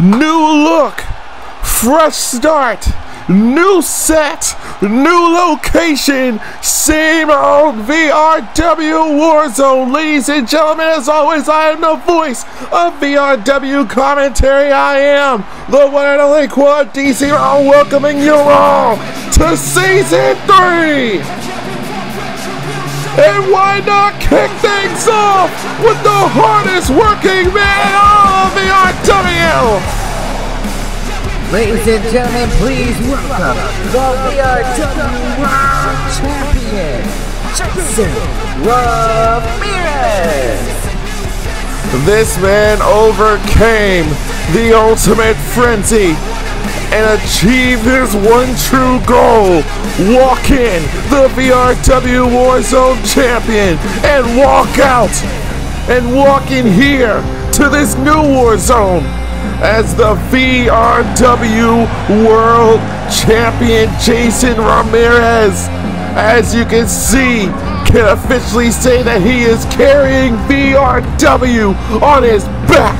New look, fresh start, new set, new location, same old VRW Warzone. Ladies and gentlemen, as always, I am the voice of VRW commentary. I am the one and only Quad DC, welcoming you all to Season 3. And why not kick things off with the hardest working man in all of VRW? Ladies and gentlemen, please welcome the VRW World Champion, Jason Ramirez. This man overcame the ultimate frenzy and achieved his one true goal: walk in the VRW Warzone champion and walk out and walk in here to this new Warzone as the VRW World Champion. Jason Ramirez, as you can see, can officially say that he is carrying VRW on his back.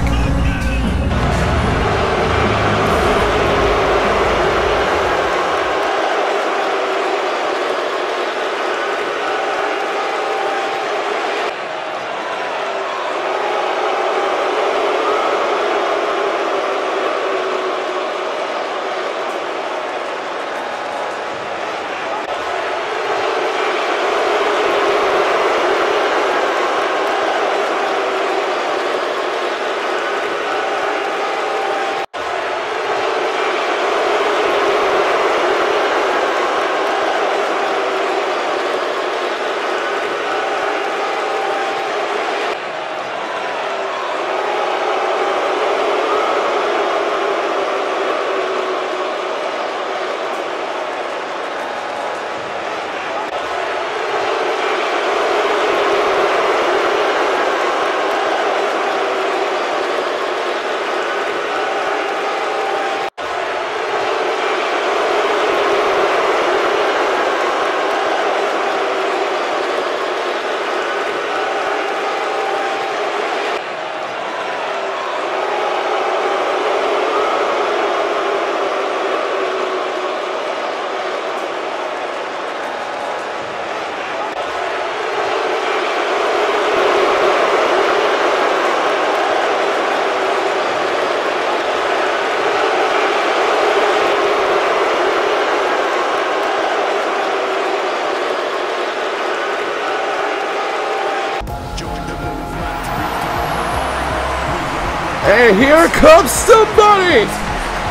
And here comes somebody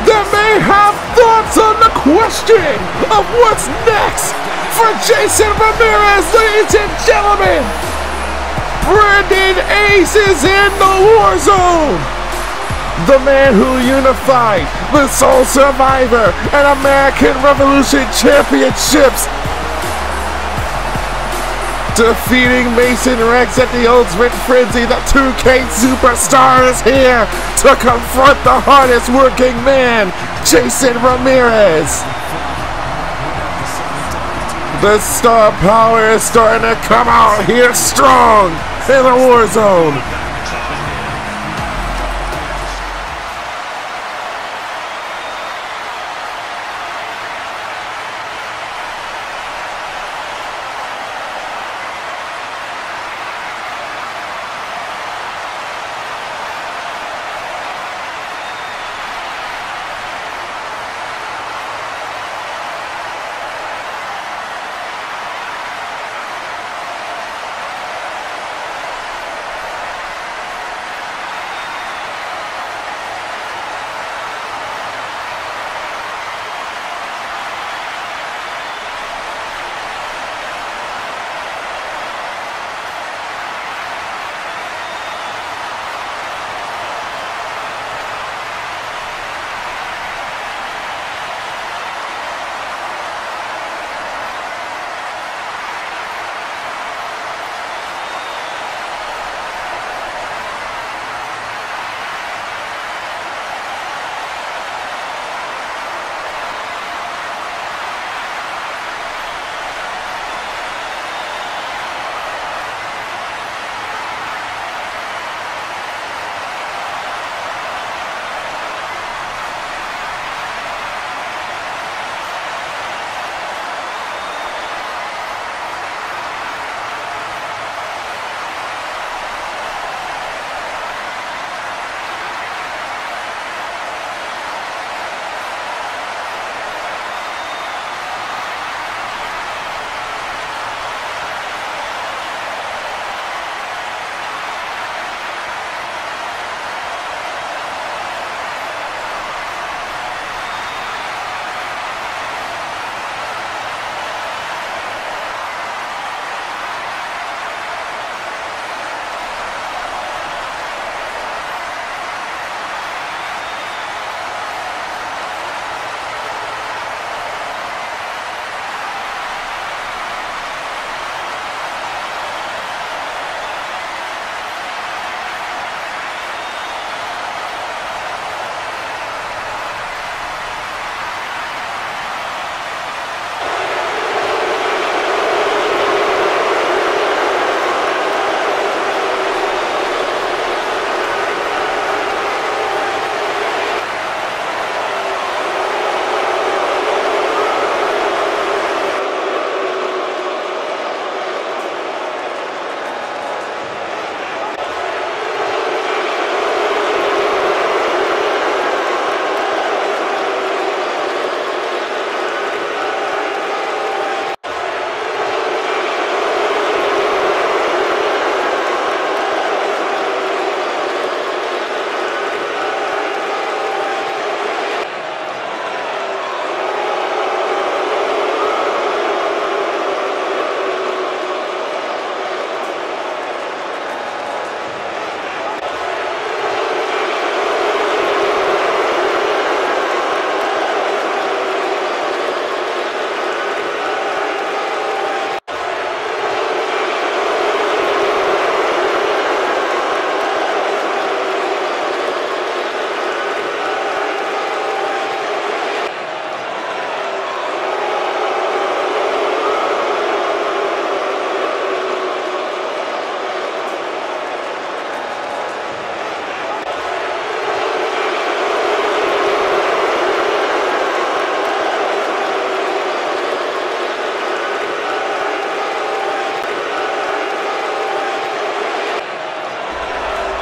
that may have thoughts on the question of what's next for Jason Ramirez, ladies and gentlemen. Brandon Ace is in the Warzone. The man who unified the Soul Survivor and American Revolution Championships, defeating Mason Rex at the Ultimate Frenzy. The 2K Superstar is here to confront the hardest working man, Jason Ramirez. The star power is starting to come out here strong in the Warzone.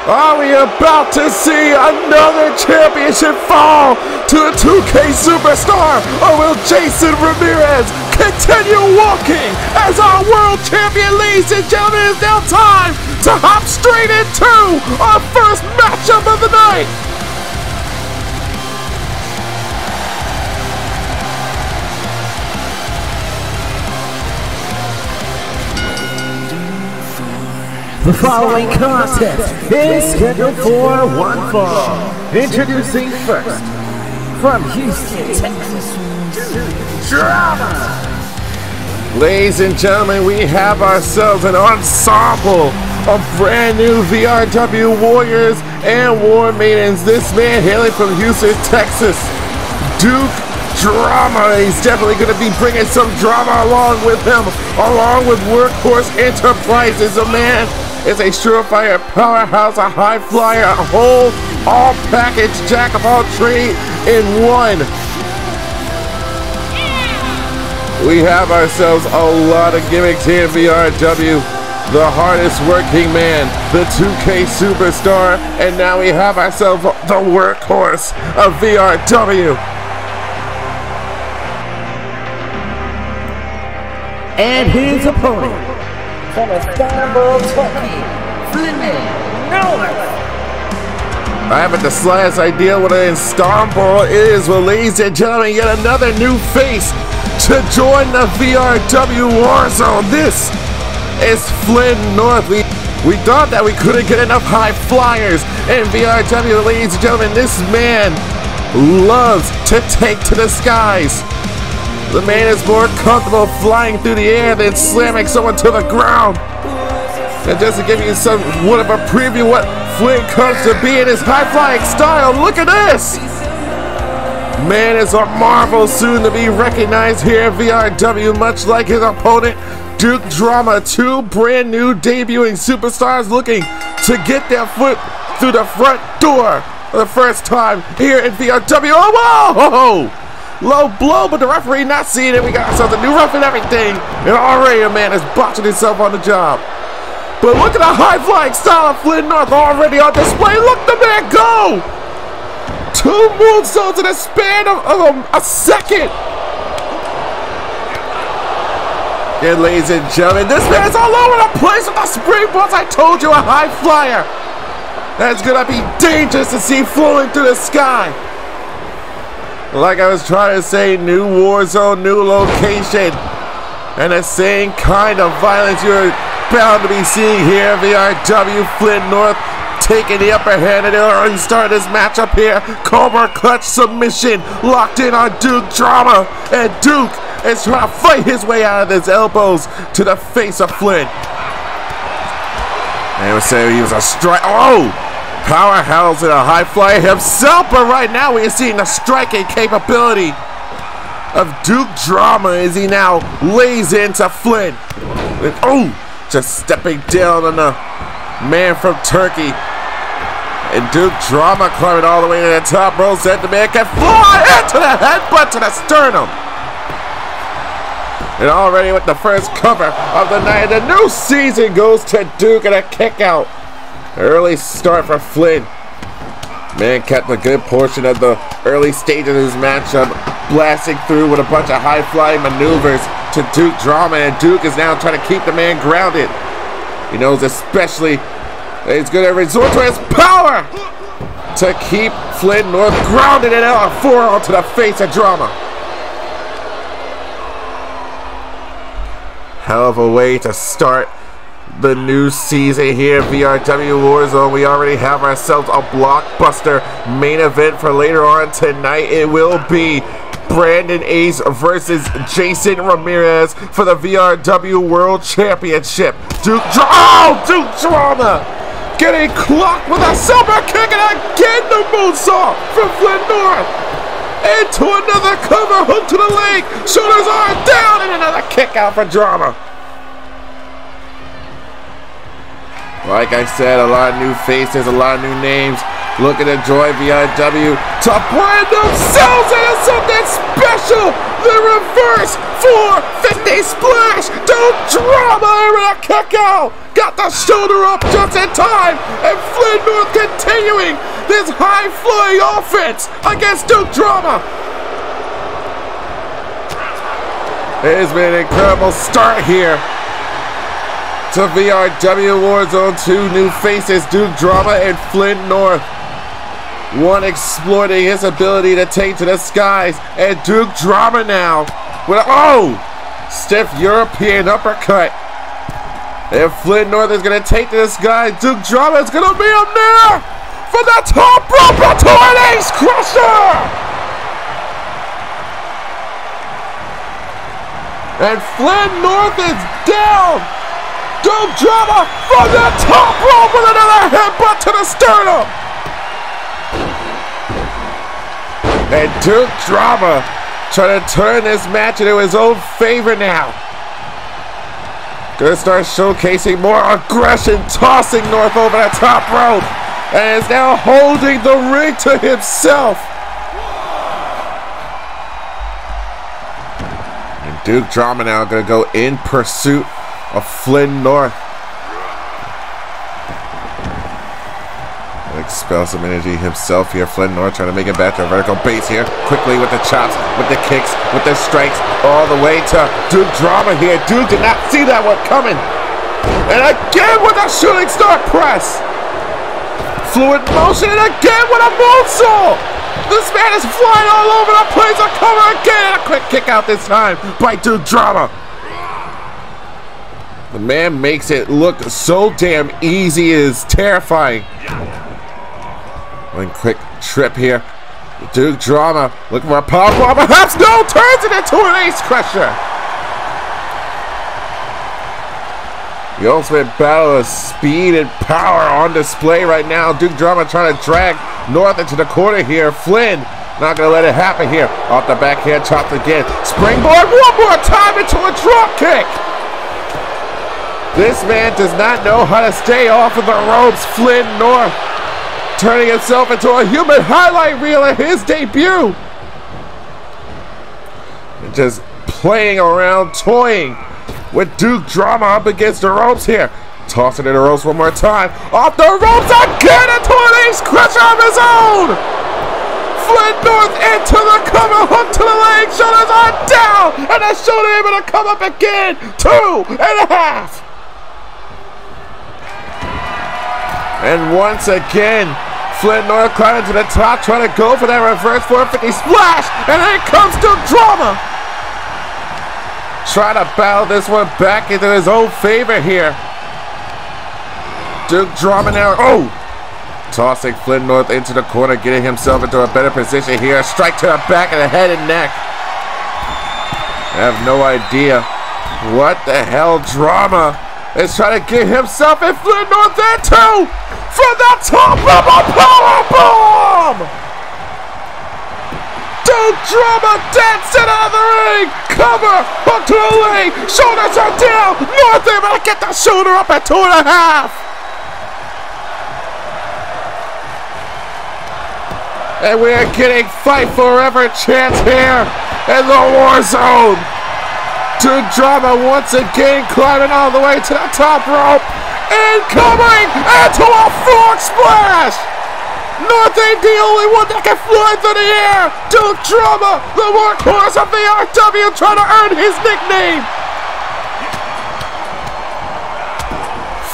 Are we about to see another championship fall to the 2K superstar? Or will Jason Ramirez continue walking as our world champion? Ladies and gentlemen, it's now time to hop straight into our first matchup of the night. The following contest is scheduled for one fall. Introducing first, from Houston, Texas, Drama. Ladies and gentlemen, we have ourselves an ensemble of brand new VRW warriors and war maidens. This man hailing from Houston, Texas, Duke Drama. He's definitely going to be bringing some drama along with him, along with Workhorse Enterprises. A man is a surefire powerhouse, a high flyer, a whole all-package jack of all trades in one. We have ourselves a lot of gimmicks here in VRW. The hardest working man, the 2K superstar, and now we have ourselves the workhorse of VRW. And his opponent, from Istanbul, Turkey, Flynn North. I haven't the slightest idea what an Istanbul is. Well, ladies and gentlemen, yet another new face to join the VRW Warzone. This is Flynn North. We thought that we couldn't get enough high flyers in VRW. Ladies and gentlemen, this man loves to take to the skies. The man is more comfortable flying through the air than slamming someone to the ground. And just to give you somewhat of a preview what Flynn comes to be in his high-flying style, look at this! Man is a marvel, soon to be recognized here at VRW, much like his opponent, Duke Drama. Two brand new debuting superstars looking to get their foot through the front door for the first time here at VRW. Oh, whoa! Low blow, but the referee not seeing it. We got ourselves a new ref and everything. And already a man is botching himself on the job. But look at the high-flying style of Flynn North already on display. Look the man go! Two moonsaults in a span of a second. And ladies and gentlemen, this man's all over the place with the springboards. I told you, a high flyer. That's gonna be dangerous to see floating through the sky. Like I was trying to say, new Warzone, new location, and the same kind of violence you're bound to be seeing here. VRW, Flynn North taking the upper hand, and they already started this matchup here. Cobra clutch submission locked in on Duke Drama, and Duke is trying to fight his way out of his elbows to the face of Flynn. And would say he was a strike. Oh! Powerhouse and a high flyer himself, but right now we are seeing the striking capability of Duke Drama as he now lays into Flynn. And, oh, just stepping down on the man from Turkey. And Duke Drama climbing all the way to the top rope, said the man can fly into the headbutt to the sternum. And already with the first cover of the night, the new season goes to Duke and a kick out. Early start for Flynn. Man kept a good portion of the early stages of his matchup, blasting through with a bunch of high-flying maneuvers to Duke Drama, and Duke is now trying to keep the man grounded. He knows especially that he's going to resort to his power to keep Flynn North grounded and out a forearm to the face of Drama. Hell of a way to start the new season here at VRW Warzone. We already have ourselves a blockbuster main event for later on tonight. It will be Brandon Ace versus Jason Ramirez for the VRW World Championship. Duke Drama getting clocked with a silver kick, and again the moonsault from Flynn North into another cover hook to the leg. Shoulders are down, and another kick out for Drama. Like I said, a lot of new faces, a lot of new names looking to join VRW to brand themselves into something special. The reverse 450 splash. Duke Drama with a kick out. got the shoulder up just in time, and Flynn North continuing this high-flying offense against Duke Drama. It has been an incredible start here to VRW Warzone. 2 new faces, Duke Drama and Flynn North. One exploiting his ability to take to the skies, and Duke Drama now with stiff European uppercut. And Flynn North is going to take to the skies. Duke Drama is going to be up there for the top rope to an ace crusher. And Flynn North is down. Duke Drama from the top rope with another headbutt to the sternum. And Duke Drama trying to turn this match into his own favor now. Gonna start showcasing more aggression, tossing North over the top rope. And is now holding the ring to himself. Duke Drama now going to go in pursuit of Flynn North. Expel some energy himself here. Flynn North trying to make it back to a vertical base here. Quickly with the chops, with the kicks, with the strikes, all the way to Duke Drama here. Duke did not see that one coming. And again with a shooting star press. Fluid motion, and again with a moonsault. This man is flying all over the place. A cover again. A quick kick out this time by Duke Drama. The man makes it look so damn easy. It is terrifying. One quick trip here. Duke Drama looking for a power bomb. Perhaps no, turns it into an ace crusher. The ultimate battle of speed and power on display right now. Duke Drama trying to drag North into the corner here. Flynn not going to let it happen here. Off the backhand chops again. Springboard one more time into a drop kick. This man does not know how to stay off of the ropes. Flynn North turning himself into a human highlight reel at his debut. And just playing around, toying with Duke Drama up against the ropes here. Tossing in the ropes one more time. Off the ropes again into an ace crusher of his own. Flynn North into the cover, hook to the leg, shoulders are down, and the shoulder able to come up again. 2.5. And once again, Flynn North climbing to the top, trying to go for that reverse 450 splash, and here comes Duke Drama. Trying to battle this one back into his own favor here. Duke Drama now, tossing Flynn North into the corner, getting himself into a better position here. Strike to the back of the head and neck. I have no idea what the hell Drama is trying to get himself and Flynn North there too. From the top of a power bomb. Duke Drama dancing out of the ring. Cover, hook to the leg, shoulders are down. North able to get the shoulder up at 2.5. And we are getting fight forever chance here in the Warzone. Duke Drama once again climbing all the way to the top rope. Incoming into a frog splash. North ain't the only one that can fly through the air. Duke Drama, the workhorse of VRW, trying to earn his nickname.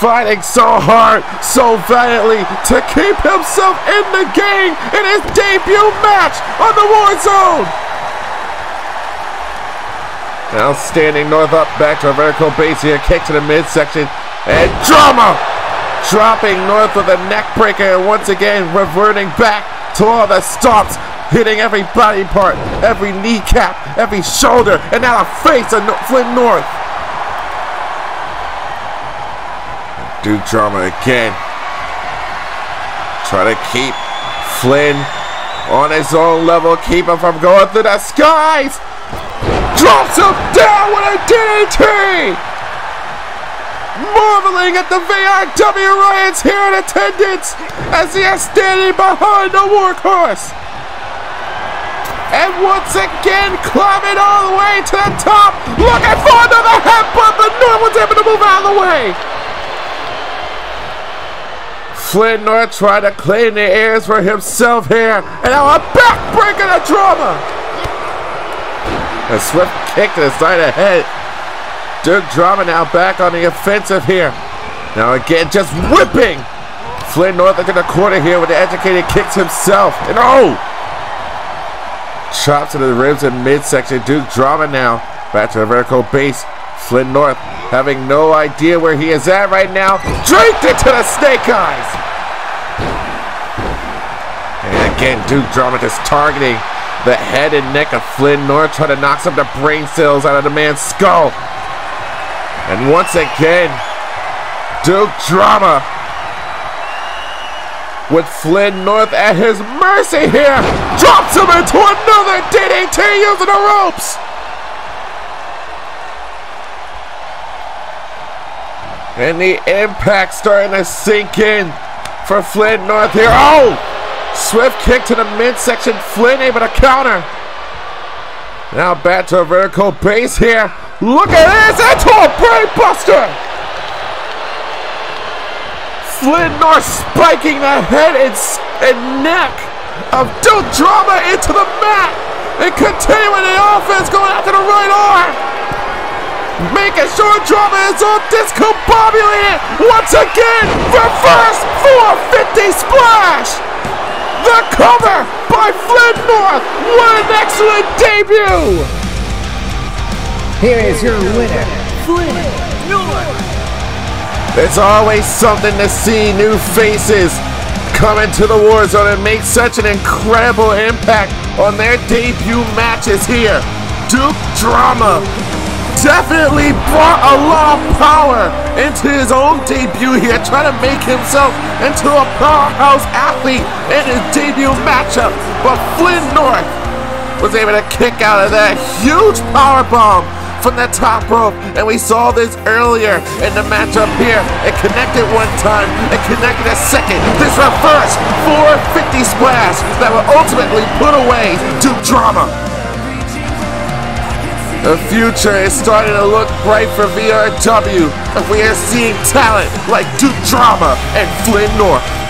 Fighting so hard, so valiantly to keep himself in the game in his debut match on the Warzone. Now standing North up, back to a vertical base here, kick to the midsection, and Drama dropping North with a neck breaker, and once again reverting back to all the stops, hitting every body part, every kneecap, every shoulder, and now the face of Flynn North. Duke Drama again. Try to keep Flynn on his own level, keep him from going through the skies. Drops him down with a DDT. Marveling at the VRW Riots here in attendance as he is standing behind the workhorse. And once again, climbing all the way to the top, looking for another headbutt, but no one's able to move out of the way. 2.5. Flynn North tried to claim the airs for himself here. And now a backbreaker to Drama. A swift kick to the side of the head. Duke Drama now back on the offensive here. Now again, just whipping. Flynn North into the corner here with the educated kicks himself. And oh! Chops to the ribs in midsection. Duke Drama now. Back to the vertical base. Flynn North having no idea where he is at right now. Draped into the snake eyes. And again, Duke Drama just targeting the head and neck of Flynn North, trying to knock some of the brain cells out of the man's skull. And once again, Duke Drama with Flynn North at his mercy here. Drops him into another DDT using the ropes. And the impact starting to sink in for Flynn North here. Oh! Swift kick to the midsection. Flynn able to counter. Now back to a vertical base here. Look at this! Into a brain buster! Flynn North spiking the head and neck of Duke Drama into the mat. And continuing the offense, going after the right arm. Making sure Drama is all discombobulated. Once again, reverse 450 splash. The cover by Flynn North. What an excellent debut. Here is your winner, Flynn North. It's always something to see new faces come into the Warzone and make such an incredible impact on their debut matches here. Duke Drama definitely brought a lot of power into his own debut here, trying to make himself into a powerhouse athlete in his debut matchup. But Flynn North was able to kick out of that huge powerbomb from the top rope, and we saw this earlier in the matchup here. It connected one time, it connected a second. This reverse 450 splash that will ultimately put away Duke Drama. The future is starting to look bright for VRW, and we are seeing talent like Duke Drama and Flynn North.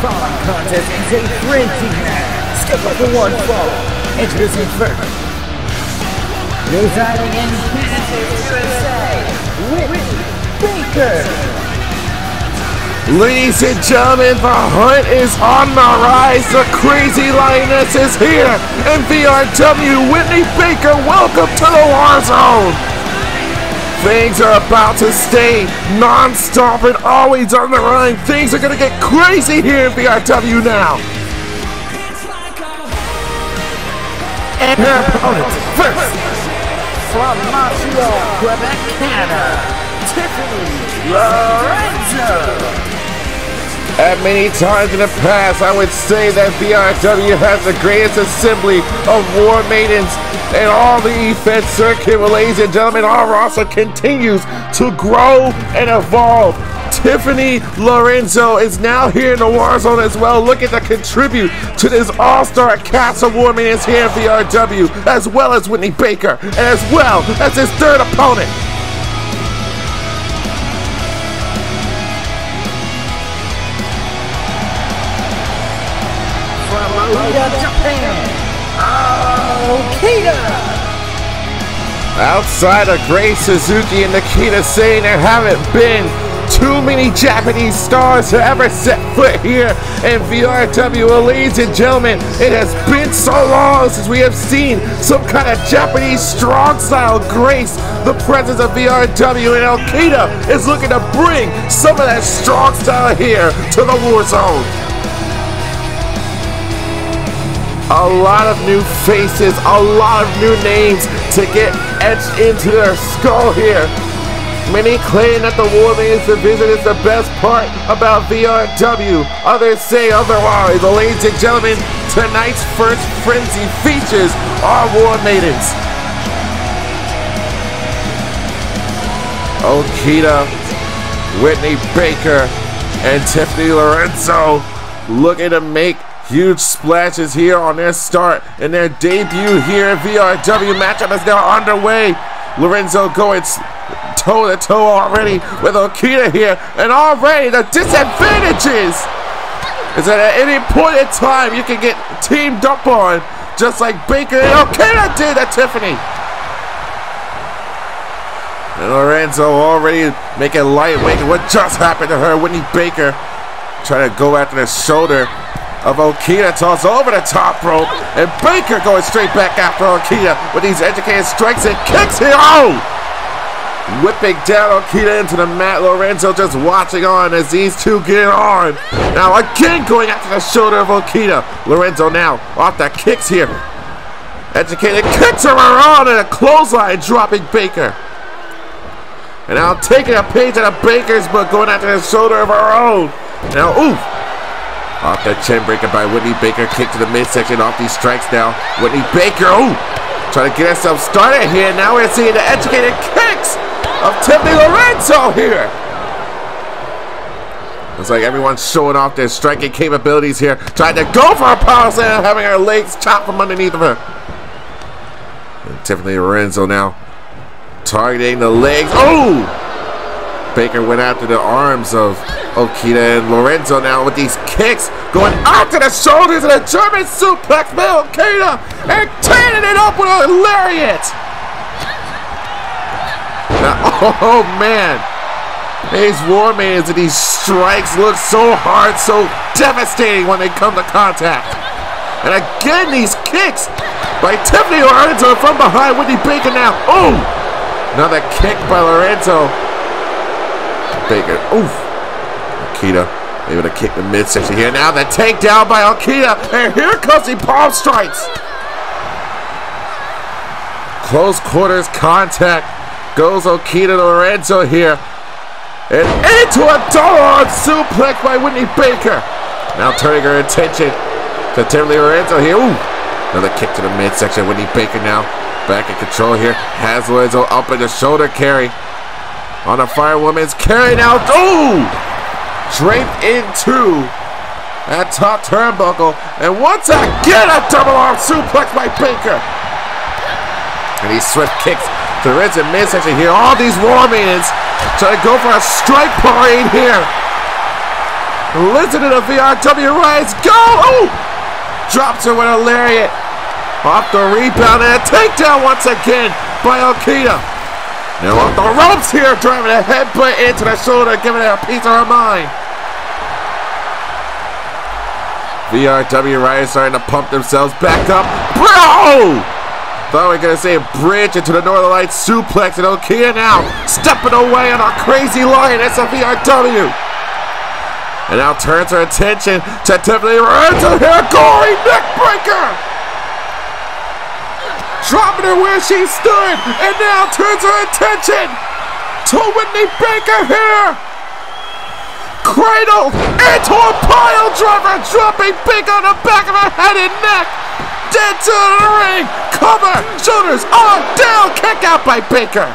following contest is a frenzy match. Skip up for one fall. Introducing first, residing in Kansas, USA, Whitney Baker. Ladies and gentlemen, the hunt is on the rise. The crazy lioness is here. And VRW, Whitney Baker, welcome to the Warzone. Things are about to stay non-stop and always on the run. Things are going to get crazy here in VRW now. And her opponent, first, from Montreal, Quebec, Canada, Tiffany Lorenzo. At many times in the past, I would say that VRW has the greatest assembly of war maidens in all the E-Fed circuit. Well, ladies and gentlemen, our roster continues to grow and evolve. Tiffany Lorenzo is now here in the Warzone as well, looking to contribute to this all-star cast of War Minions here in VRW, as well as Whitney Baker, and as well as his third opponent. Japan, Okita. Outside of Grace Suzuki and Nikita saying there haven't been too many Japanese stars to ever set foot here in VRW. Well, ladies and gentlemen, it has been so long since we have seen some kind of Japanese strong style grace the presence of VRW, and Okita is looking to bring some of that strong style here to the Warzone. A lot of new faces, a lot of new names to get etched into their skull here. Many claim that the War Minions division is the best part about VRW. Others say otherwise. Well, ladies and gentlemen, tonight's first frenzy features our War Maidens. Okita, Whitney Baker, and Tiffany Lorenzo looking to make huge splashes here on their start and their debut here in VRW. Matchup is now underway. Lorenzo going toe-to-toe already with Okita here, and already the disadvantages is that at any point in time you can get teamed up on, just like Baker and Okita did at Tiffany. And Lorenzo already making lightweight what just happened to her. Whitney Baker trying to go after the shoulder of Okita, toss over the top rope, and Baker going straight back after Okita with these educated strikes and kicks here. Oh! Whipping down Okita into the mat. Lorenzo just watching on as these two get on. Now again going after the shoulder of Okita. Lorenzo now off the kicks here. Educated kicks her on and a clothesline dropping Baker. And now taking a page out of Baker's book, going after the shoulder of her own. Now, oof. Off the chin breaker by Whitney Baker. Kick to the midsection off these strikes now. Whitney Baker, ooh, trying to get herself started here. Now we're seeing the educated kicks of Tiffany Lorenzo here. Looks like everyone's showing off their striking capabilities here. Trying to go for a power slam, having her legs chopped from underneath of her. And Tiffany Lorenzo now targeting the legs. Oh! Baker went after the arms of Okita, and Lorenzo now with these kicks going after the shoulders and a German suplex by Okita and turning it up with a lariat. Now, oh man, these War Minions and these strikes look so hard, so devastating when they come to contact. And again, these kicks by Tiffany Lorenzo from behind. Whitney Baker now. Oh, another kick by Lorenzo. Baker, oof. Okita able to kick the midsection here. Now the takedown by Okita, and here comes the palm strikes. Close quarters contact goes Okita to Lorenzo here, and into a double suplex by Whitney Baker. Now turning her attention to Tiffany Lorenzo here. Ooh. Another kick to the midsection. Whitney Baker now back in control here. Has Lorenzo up in the shoulder carry. On a Firewoman's carry now. Ooh! Draped into that top turnbuckle. And once again, a double arm suplex by Baker. And these swift kicks to the rinse and midsection here. All these War Minions trying to go for a strike parade here. Listen to the VRW Rise. Go! Ooh! Drops her with a lariat. Off the rebound and a takedown once again by Okita. Now off the ropes here, driving a headbutt into the shoulder, giving it a piece of her mind. VRW Riot starting to pump themselves back up. Bro! Thought we were going to say a bridge into the Northern Lights suplex, and Okita now stepping away on a crazy line. That's a VRW. And now turns her attention to Tiffany Lorenzo here, gory neck breaker. Dropping her where she stood, and now turns her attention to Whitney Baker here. Cradle into a pile driver, dropping Baker on the back of her head and neck. Dead to the ring. Cover, shoulders on, down, kick out by Baker.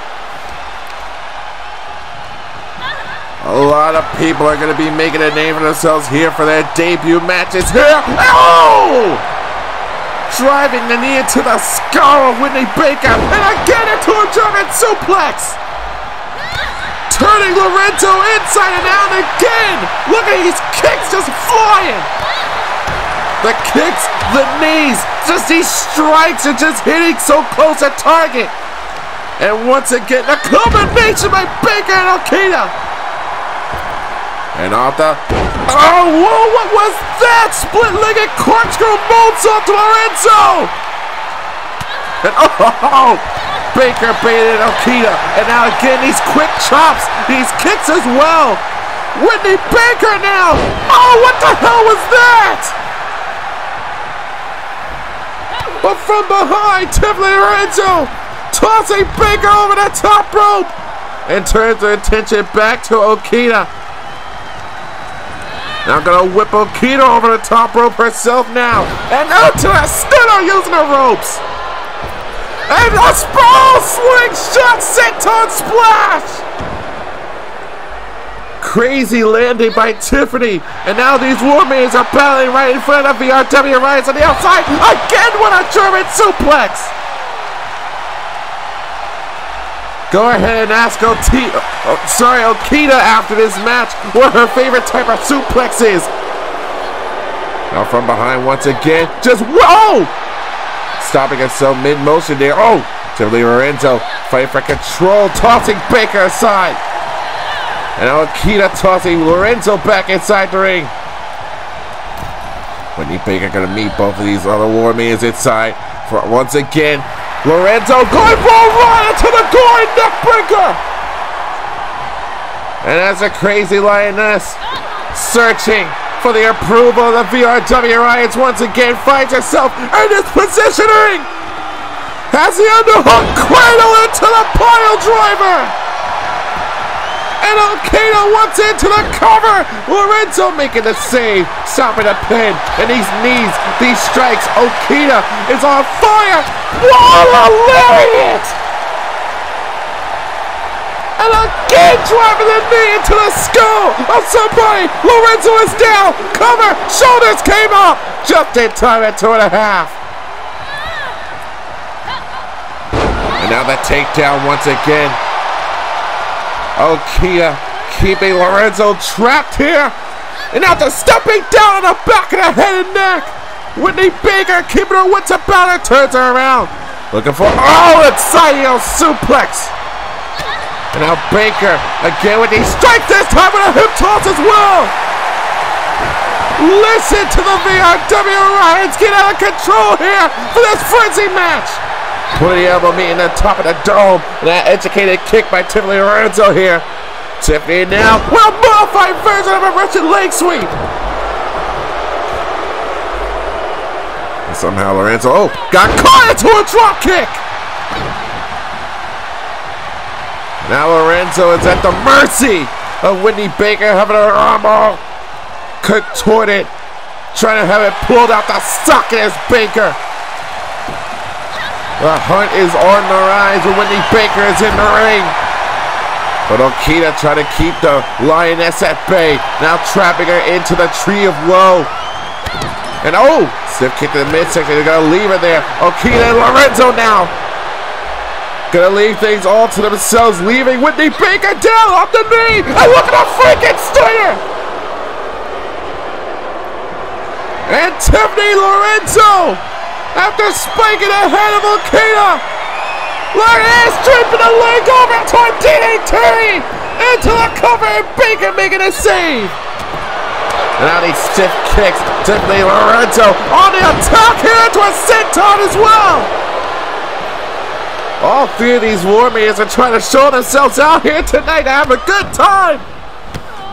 A lot of people are going to be making a name for themselves here for their debut matches here. Oh! Driving the knee into the skull of Whitney Baker, and again into a German suplex. Turning Lorenzo inside and out again. Look at these kicks just flying. The kicks, the knees, just these strikes are just hitting so close at target. And once again, the combination by Baker and Okita. And off the... Oh, whoa, what was that? Split-legged corkscrew moonsault to Lorenzo. And oh, Baker baited Okita. And now again, these quick chops, these kicks as well. Whitney Baker now. Oh, what the hell was that? But from behind, Tiffany Lorenzo tossing Baker over the top rope and turns the attention back to Okita. Now gonna whip Okita over the top rope herself now. And out to the stunner using the ropes. And a sprawl slingshot senton splash. Crazy landing by Tiffany. And now these Warmaids are battling right in front of VRW Riots on the outside. Again with a German suplex. Go ahead and ask Okita after this match what her favorite type of suplex is. Now from behind once again, just whoa! Stopping herself mid-motion there. Oh, Tiffany Lorenzo fighting for control, tossing Baker aside. And Okita tossing Lorenzo back inside the ring. Whitney Baker gonna meet both of these other Warmaids inside. For once again, Lorenzo going for a run into the gory neckbreaker. And as a crazy lioness searching for the approval of the VRW Riots once again finds herself in this positioning. Has the underhook cradle into the pile driver. And Okita once into the cover. Lorenzo making the save, stopping the pin. And these knees, these strikes, Okita is on fire. What a lariat! And again driving the knee into the skull of somebody. Lorenzo is down. Cover, shoulders came up. Just in time at 2.5. And now the takedown once again. Okita keeping Lorenzo trapped here. And now just stepping down on the back of the head and neck. Whitney Baker keeping her wits about her, turns her around. Looking for, oh, exciting suplex. And now Baker again with these strikes, this time with a hip toss as well. Listen to the VRW Riots get out of control here for this frenzy match. Putting the elbow meeting the top of the dome. And that educated kick by Tiffany Lorenzo here. Tiffany now with a modified version of a Russian leg sweep. And somehow Lorenzo, got caught into a drop kick. Now Lorenzo is at the mercy of Whitney Baker, having her arm all contorted, trying to have it pulled out the socket as Baker. The hunt is on the rise when Whitney Baker is in the ring. But Okita trying to keep the lioness at bay. Now trapping her into the tree of woe. And oh, stiff kick to the midsection. They're going to leave her there. Okita and Lorenzo now. Going to leave things all to themselves. Leaving Whitney Baker down off the knee. And look at the freaking Steiner. And Tiffany Lorenzo, after spiking the head of Okita, look at this, tripping the leg over to a DDT into the cover, and Baker making a save. And now these stiff kicks, Tiffany Lorenzo on the attack here into a senton as well. All three of these Warmaids are trying to show themselves out here tonight to have a good time,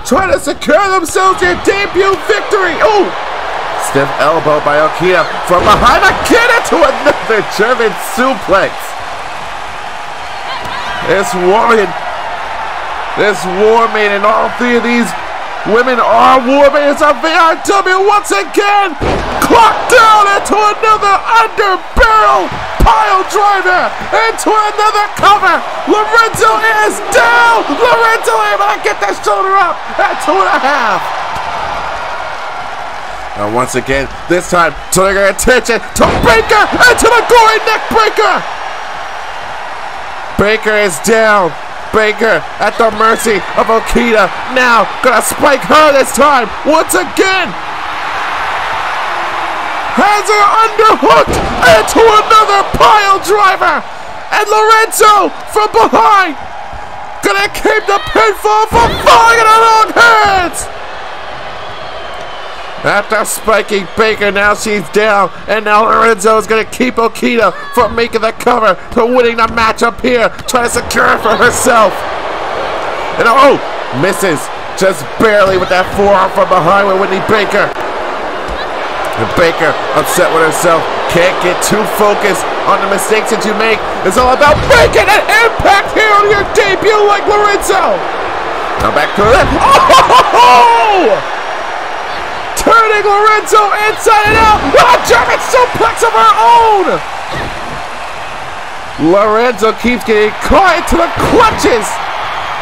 trying to secure themselves their debut victory. Oh! Stiff elbow by Okita from behind again into another German suplex. This Warmaid and all three of these women are Warmaids of VRW once again. Clocked down into another underbarrel pile driver into another cover. Lorenzo is down. Lorenzo able to get that shoulder up at 2.5. And once again, this time, turning our attention to Baker into the gory neck breaker. Baker is down. Baker at the mercy of Okita. Now gonna spike her this time. Once again. Has her underhooked into another pile driver. And Lorenzo from behind. Gonna keep the pinfall from falling in her own hands. After spiking Baker, now she's down, and now Lorenzo is going to keep Okita from making the cover to winning the matchup here, trying to secure it for herself. And oh, misses just barely with that forearm from behind with Whitney Baker. And Baker, upset with herself, can't get too focused on the mistakes that you make. It's all about making an impact here on your debut like Lorenzo. Now back to that. Oh! Turning Lorenzo inside and out with a German suplex of her own. Lorenzo keeps getting caught into the clutches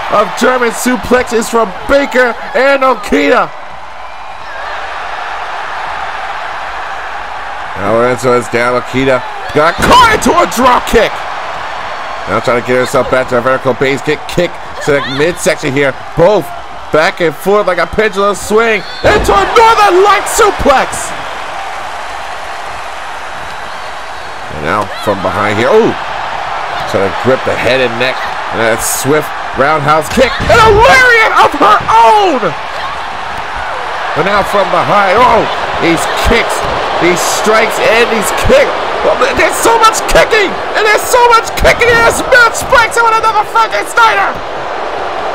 of German suplexes from Baker and Okita. Now Lorenzo is down. Okita got caught into a drop kick. Now trying to get herself back to a vertical base kick to the midsection here. Both back and forth like a pendulum swing into a Northern Light suplex. And now from behind here, oh, trying to grip the head and neck, and a swift roundhouse kick and a lariat of her own. And now from behind, oh, these kicks, these strikes, and these kicks. Well, there's so much kicking, and there's so much kicking, and this match spikes out with another Frankensteiner.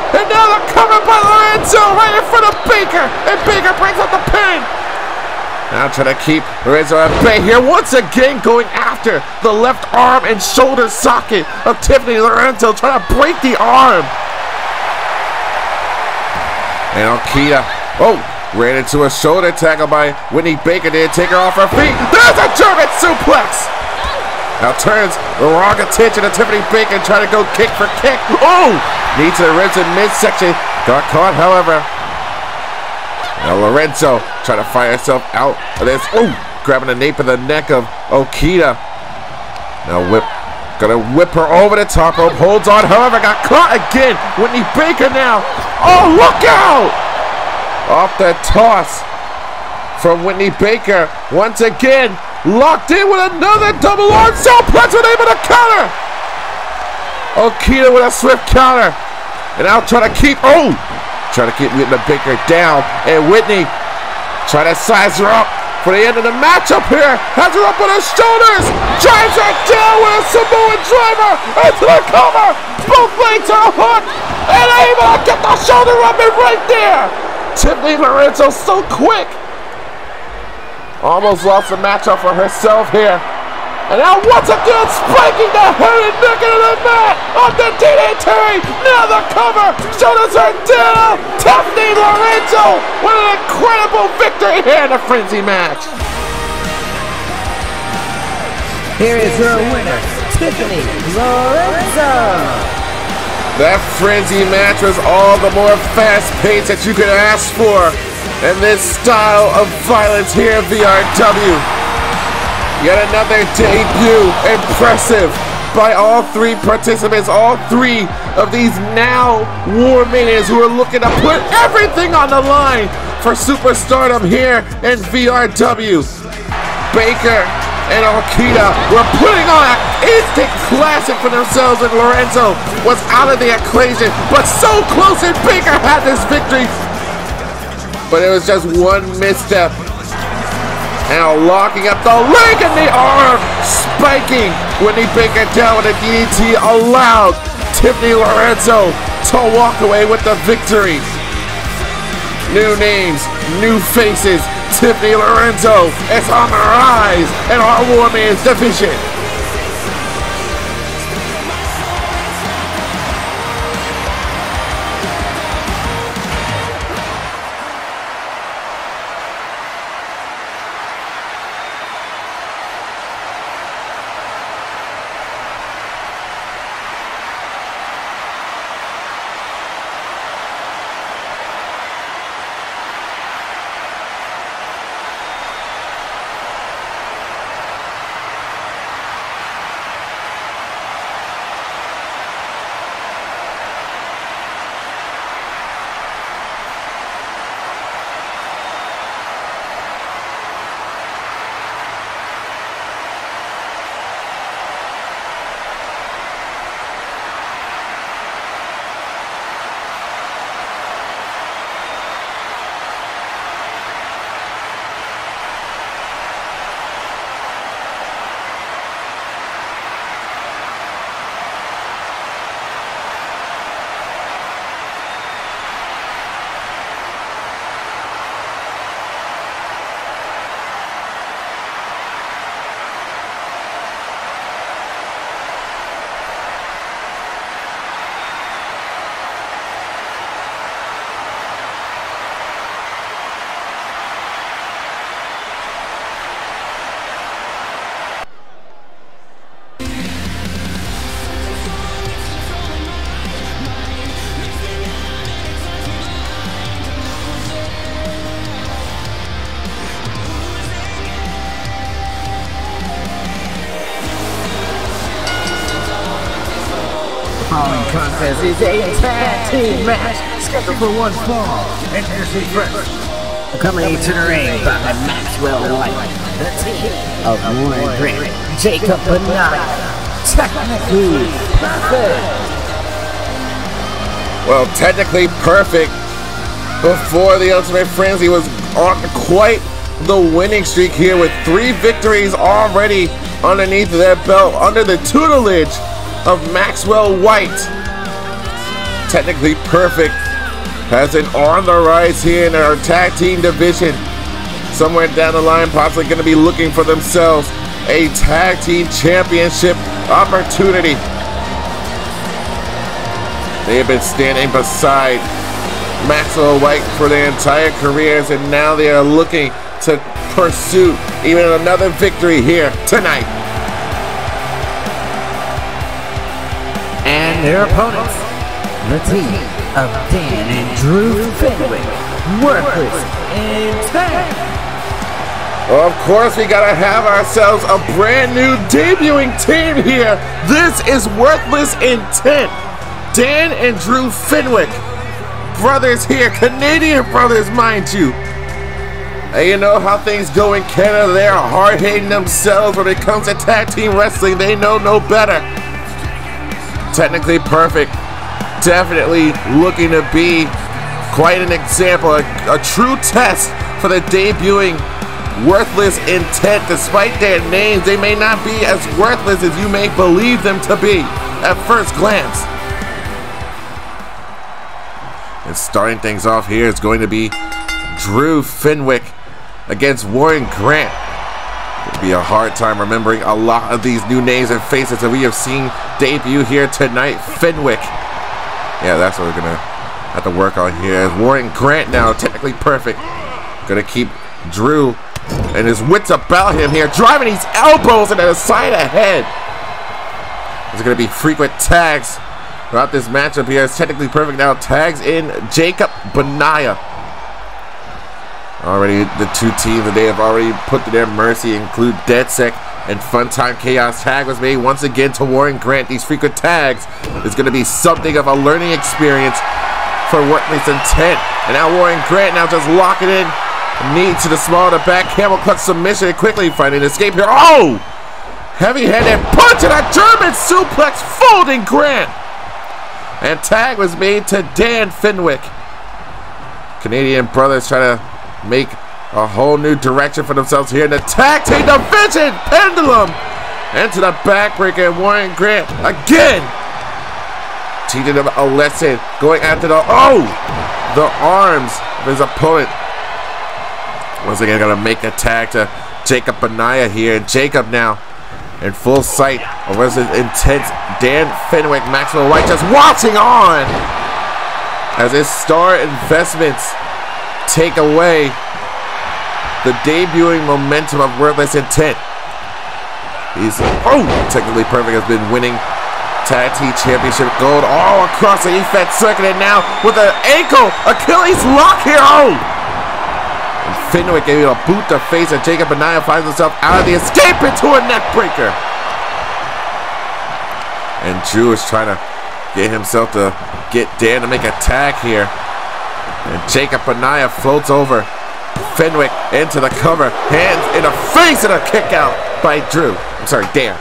And now they're covered by Lorenzo right in front of Baker. And Baker brings up the pin. Now trying to keep Lorenzo at bay here. Once again going after the left arm and shoulder socket of Tiffany Lorenzo. Trying to break the arm. And Okita, oh, ran into a shoulder tackle by Whitney Baker. Didn't take her off her feet. There's a German suplex. Now turns the wrong attention to Tiffany Baker trying to go kick for kick. Oh! Knee to the ribs in midsection. Got caught, however. Now Lorenzo trying to fire herself out of this. Oh! Grabbing the nape of the neck of Okita. Now gonna whip her over the top rope. Holds on, however, got caught again. Whitney Baker now. Oh, look out! Off the toss from Whitney Baker. Once again, locked in with another double arm suplex, unable to counter. Okita with a swift counter. And now trying to keep Whitney Baker down. And Whitney trying to size her up for the end of the matchup here. Has her up on her shoulders. Drives her down with a Samoan driver into the cover. Both legs are hooked. And able to get the shoulder up and right there. Tiffany Lorenzo so quick. Almost lost the matchup for herself here. And now once again spiking the head and neck into the mat of the DDT. Now the cover. Shoulders are down. Tiffany Lorenzo with an incredible victory here in the Frenzy match. Here is your winner, Tiffany Lorenzo. That Frenzy match was all the more fast-paced that you could ask for. And this style of violence here in VRW. Yet another debut, impressive by all three participants, all three of these now War Manias who are looking to put everything on the line for superstardom here in VRW. Baker and Okita were putting on an instant classic for themselves, and Lorenzo was out of the equation, but so close, and Baker had this victory. But it was just one misstep. Now locking up the leg and the arm, spiking Whitney Baker down with a DDT, allowed Tiffany Lorenzo to walk away with the victory. New names, new faces. Tiffany Lorenzo is on the rise in our War Men's division. following contest is a tag team match scheduled for one fall. Introducing first, coming to the ring by Maxwell White, the team of Warren Grant, Jacob Benai, technically perfect. Well, technically perfect. Before the Ultimate Frenzy was on quite the winning streak here with 3 victories already underneath their belt under the tutelage of Maxwell White. Technically perfect has it on the rise here in our tag team division. Somewhere down the line, possibly going to be looking for themselves a tag team championship opportunity. They have been standing beside Maxwell White for their entire careers, and now they are looking to pursue even another victory here tonight. And their opponents, the team of Dan and Drew Fenwick, Worthless Intent. Of course, we gotta have ourselves a brand new debuting team here. This is Worthless Intent. Dan and Drew Fenwick, brothers here, Canadian brothers, mind you. And you know how things go in Canada. They are hard-hitting themselves when it comes to tag team wrestling. They know no better. Technically perfect. Definitely looking to be quite an example, a true test for the debuting Worthless Intent. Despite their names, they may not be as worthless as you may believe them to be at first glance. And starting things off here is going to be Drew Fenwick against Warren Grant. It'll be a hard time remembering a lot of these new names and faces that we have seen debut here tonight. Fenwick. Yeah, that's what we're gonna have to work on here. Warren Grant now, technically perfect. Gonna keep Drew and his wits about him here, driving these elbows into the side of the head. There's gonna be frequent tags throughout this matchup here. It's technically perfect now. Tags in Jacob Benai. Already the 2 teams that they have already put to their mercy include DeadSec and Funtime Chaos. Tag was made once again to Warren Grant. These frequent tags is going to be something of a learning experience for Worthless Intent. And now Warren Grant now just locking in. Knee to the small of the back. Camel clutch submission and quickly finding an escape here. Oh! Heavy-handed punch and a German suplex folding Grant. And tag was made to Dan Fenwick. Canadian brothers trying to make a whole new direction for themselves here in the tag team division. Pendulum into the backbreaker, and Warren Grant again teaching him a lesson, going after the arms of his opponent. Once again, gonna make a tag to Jacob Benai here, and Jacob now in full sight of his intense Dan Fenwick. Maxwell White just watching on as his star investments take away the debuting momentum of Worthless Intent. He's technically perfect, has been winning tag team championship gold all across the EFED circuit, and now with an ankle Achilles lock here. And Fenwick gave a boot to face, and Jacob Benai finds himself out of the escape into a neck breaker. And Drew is trying to get himself to get Dan to make a tag here. And Jacob Benai floats over Fenwick into the cover. Hands in the face and a kick out by Drew. I'm sorry, Dan.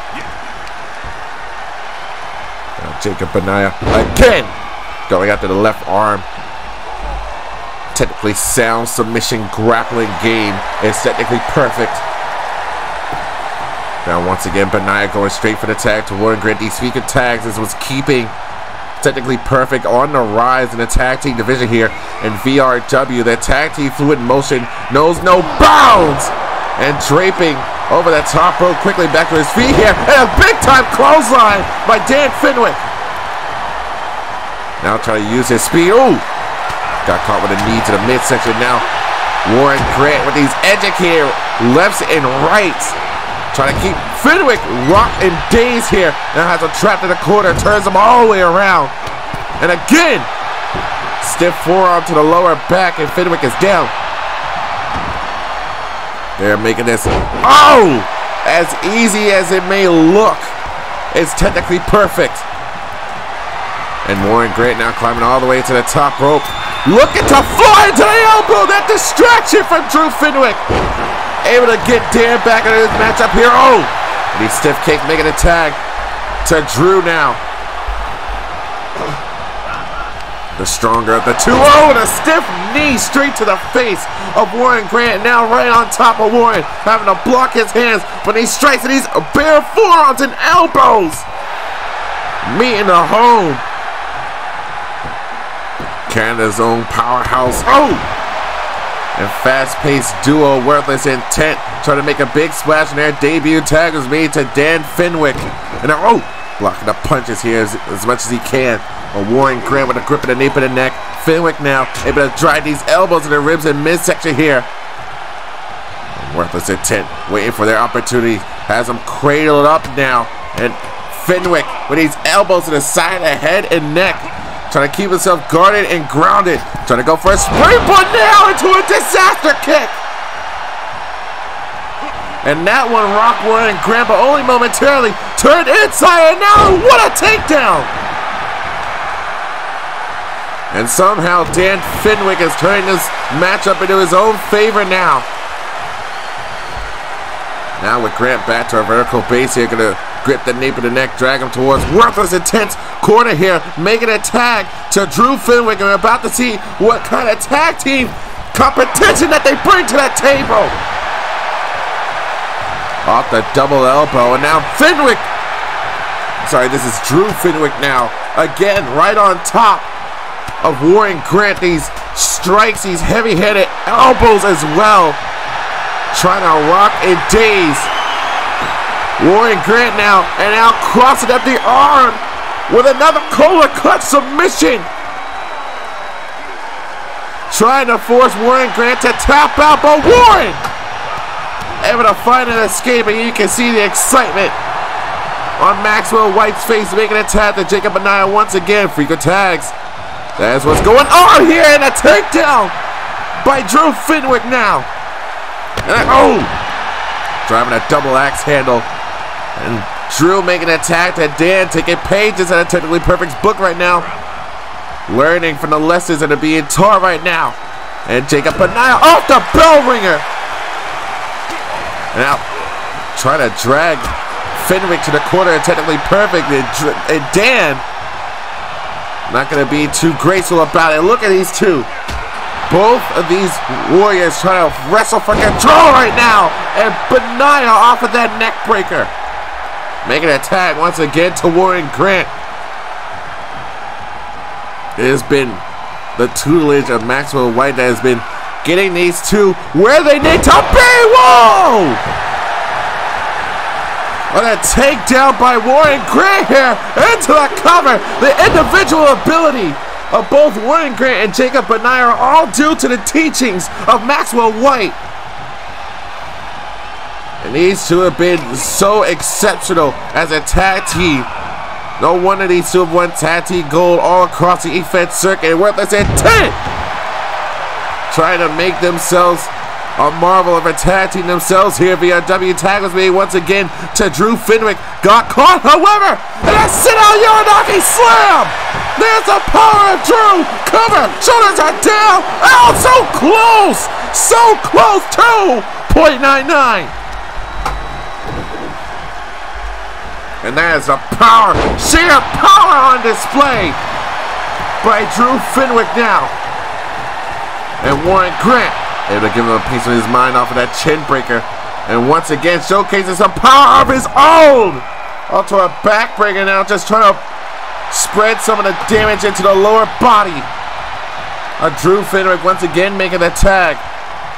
Now Jacob Benai again going after the left arm. Technically sound submission grappling game is technically perfect. Now once again, Benai going straight for the tag to Warren Grant. These freaking tags is what's keeping technically perfect on the rise in the tag team division here in VRW. Their tag team fluid motion knows no bounds, and draping over that top rope quickly back to his feet here, and a big time clothesline by Dan Fenwick. Now trying to use his speed. Got caught with a knee to the midsection. Now Warren Grant with these educated lefts and rights, trying to keep Fenwick rocked and dazed here. Now has him trapped in the corner, turns him all the way around. And again, stiff forearm to the lower back, and Fenwick is down. They're making this, as easy as it may look. It's technically perfect. And Warren Grant now climbing all the way to the top rope. Looking to fly into the elbow. That distraction from Drew Fenwick. Able to get Dan back into this matchup here. Oh! And he's stiff kick, making a tag to Drew now. The stronger of the two. Oh, and a stiff knee straight to the face of Warren Grant. Now right on top of Warren, having to block his hands when he strikes at these bare forearms and elbows. Meeting the home. Canada's own powerhouse. Oh! And fast-paced duo Worthless Intent trying to make a big splash, and their debut tag was made to Dan Fenwick. And oh, blocking the punches here as much as he can. But Warren Grant with a grip in the nape of the neck. Fenwick now able to drive these elbows in the ribs and midsection here. And Worthless Intent waiting for their opportunity. Has him cradled up now. And Fenwick with these elbows to the side of the head and neck. Trying to keep himself guarded and grounded. Trying to go for a springboard now into a disaster kick. And that one rocked Warren Grant, but only momentarily. Turned inside, and now what a takedown. And somehow Dan Fenwick is turning this matchup into his own favor now. Now with Grant back to a vertical base here, gonna grip the nape of the neck, drag him towards Worthless Intense corner here, making a tag to Drew Fenwick. And we're about to see what kind of tag team competition that they bring to that table. Off the double elbow, and now Fenwick. Sorry, this is Drew Fenwick now. Again, right on top of Warren Grant. These strikes, these heavy-headed elbows as well. Trying to rock and daze Warren Grant now, and now crossing up the arm with another collar clutch submission. Trying to force Warren Grant to tap out, but Warren able to find an escape, and you can see the excitement on Maxwell White's face, making a tag to Jacob Anaya once again. Freak of tags. That's what's going on here, and a takedown by Drew Fenwick now. And oh! Driving a double axe handle. And Drew making an attack to Dan, taking pages out of Technically Perfect's book right now. Learning from the lessons that are being taught right now. And Jacob Anaya off the bell ringer. Now, trying to drag Fenwick to the corner of Technically Perfect. And Dan, not going to be too graceful about it. Look at these two. Both of these warriors trying to wrestle for control right now. And Benaya off of that neck breaker. Making a tag once again to Warren Grant. It has been the tutelage of Maxwell White that has been getting these two where they need to be. Whoa! What a takedown by Warren Grant here into the cover. The individual ability of both Warren Grant and Jacob Benaya are all due to the teachings of Maxwell White. And these two have been so exceptional as a tag team. No wonder these two have won tag team gold all across the EFED circuit. And Worthless Intent trying to make themselves a marvel of a tag team themselves here. VRW tag was made once again to Drew Fenwick. Got caught, however, and a sit-out Uranage slam. There's the power of Drew. Cover, shoulders are down. Oh, so close. So close to .99. And that is the power, sheer power on display by Drew Fenwick now. And Warren Grant able to give him a piece of his mind off of that chin breaker. And once again showcasing some power of his own. Onto a backbreaker now, just trying to spread some of the damage into the lower body. Drew Fenwick once again making the tag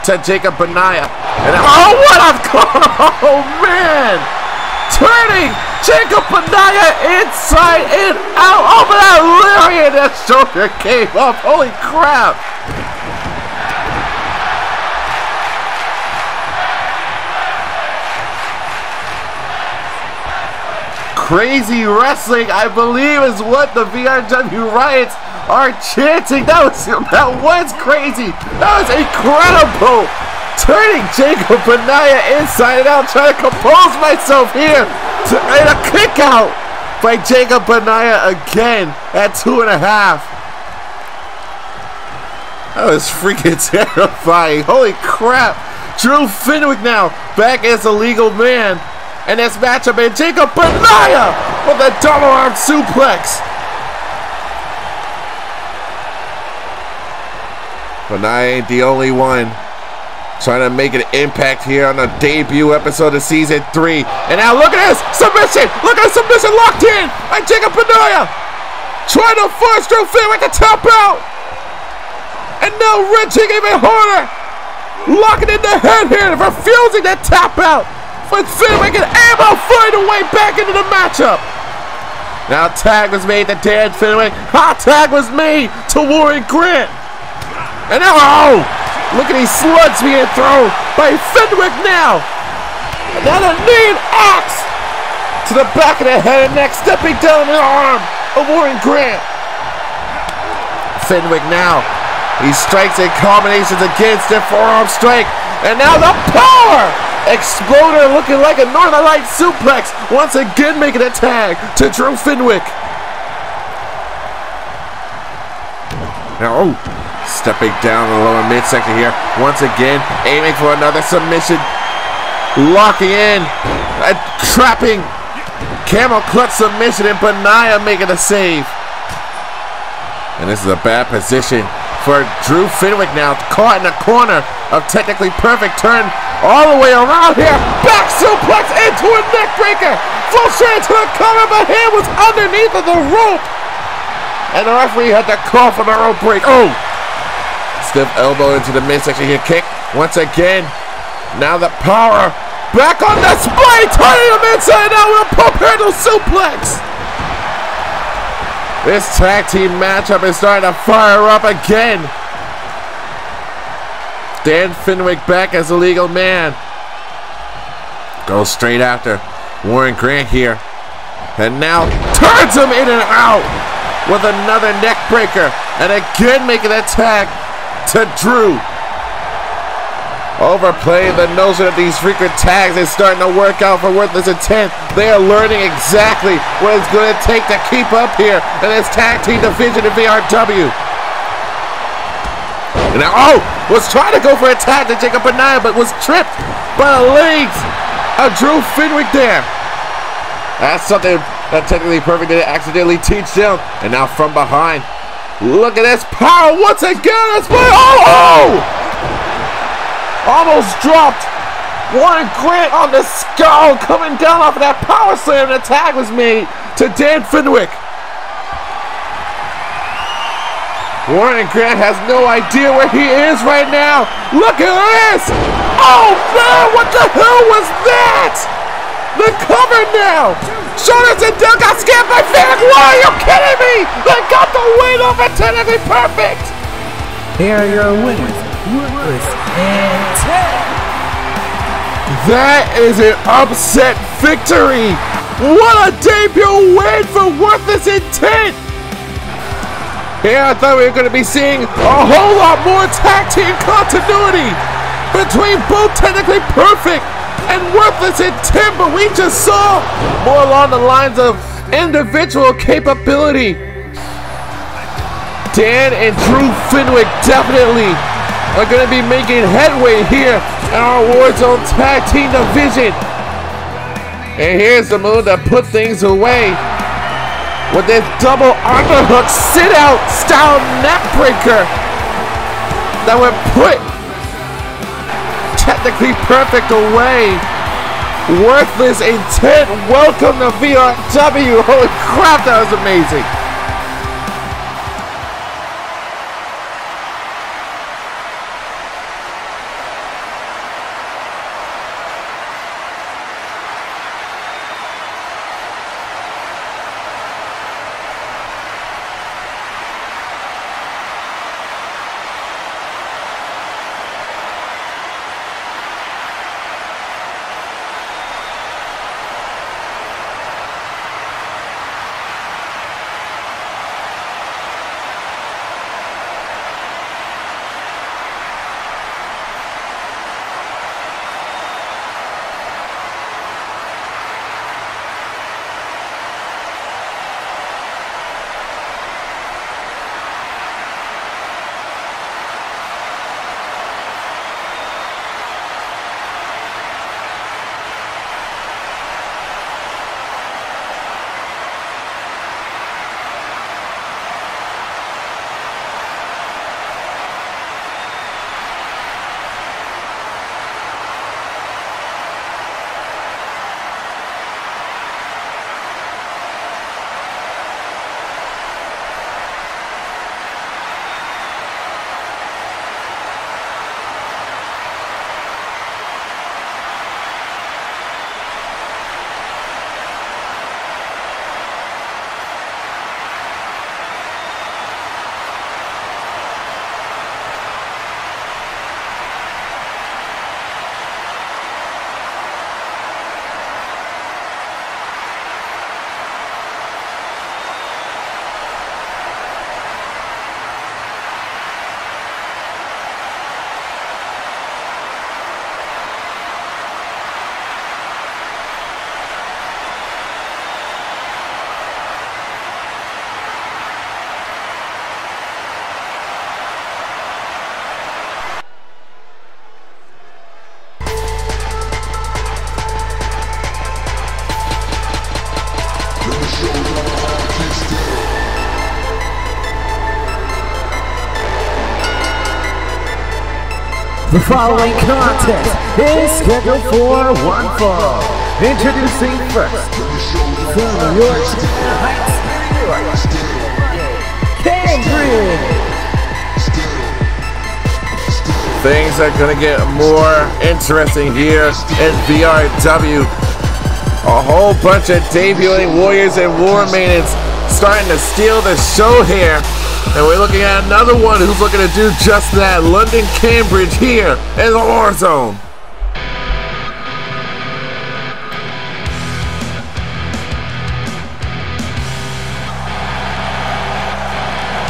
to Jacob Benaya. And oh, what a oh man! Turning Jacob Benaya inside and out over that lariat. That shoulder came up. Holy crap! Crazy wrestling, I believe, is what the VRW Riots are chanting. That was crazy. That was incredible. Turning Jacob Benaya inside and out, trying to compose myself here and a kick out by Jacob Benaya again at 2.5. That was freaking terrifying. Holy crap. Drew Fenwick now back as a legal man. And this matchup in Jacob Benaya with a double arm suplex. Benaya ain't the only one trying to make an impact here on the debut episode of Season 3. And now look at this! Submission! Look at the submission locked in by Jacob Benaya! Trying to force Drew Fenwick to tap out! And now wrenching even harder! Locking in the head here, refusing to tap out! But Fenwick and able to find a way back into the matchup! Now tag was made to Dan Fenwick. Hot tag was made to Warren Grant! And now, oh! Look at these slugs being thrown by Fenwick now. And now a knee and axe to the back of the head and neck, stepping down the arm of Warren Grant. Fenwick now, he strikes in combinations against the forearm strike. And now the power exploder looking like a Northern Light suplex, once again making a tag to Drew Fenwick. Now, oh. Stepping down the lower midsection here. Once again, aiming for another submission. Locking in. Trapping. Camel clutch submission and Benaya making a save. And this is a bad position for Drew Fenwick now. Caught in the corner of technically perfect turn. All the way around here. Back suplex into a neck breaker. Full straight to the cover, but hand was underneath of the rope. And the referee had to call for the rope break. Oh! Stiff elbow into the midsection here. Kick once again. Now the power back on display. Turning him inside out with a pump handle suplex. This tag team matchup is starting to fire up again. Dan Fenwick back as a legal man. Goes straight after Warren Grant here. And now turns him in and out with another neck breaker. And again making that tag to Drew. Overplaying the notion that these frequent tags is starting to work out for Worthless Intent. They are learning exactly what it's going to take to keep up here in this tag team division in VRW. And now, oh, was trying to go for a tag to Jacob Benaya, but was tripped by the legs of Drew Fenwick there. That's something that Technically Perfect didn't accidentally teach them. And now from behind, look at this power once again. It's oh! Almost dropped. Warren Grant on the skull, coming down off of that power slam. And the tag was made to Dan Fenwick. Warren Grant has no idea where he is right now. Look at this. Oh man, what the hell was that? The cover now. Shoulders and Doug got scammed by Fenwick. Why are you kidding me? They got the win over Technically Perfect. Here are your winners, Worthless Intent. That is an upset victory. What a debut win for Worthless Intent. Here I thought we were going to be seeing a whole lot more tag team continuity between both Technically Perfect and Worthless Intent, but we just saw more along the lines of individual capability. Dan and Drew Fenwick definitely are going to be making headway here in our Warzone Tag Team Division. And here's the move that put things away with this double underhook sit-out style neck breaker that would put Technically Perfect away. Worthless Intent, welcome to VRW. Holy crap, that was amazing. The following contest is scheduled for one fall. Introducing first, from New York Heights, New York, Cambridge. Things are gonna get more interesting here in VRW. A whole bunch of debuting warriors and war maidens starting to steal the show here. And we're looking at another one who's looking to do just that. London Cambridge here in the Warzone.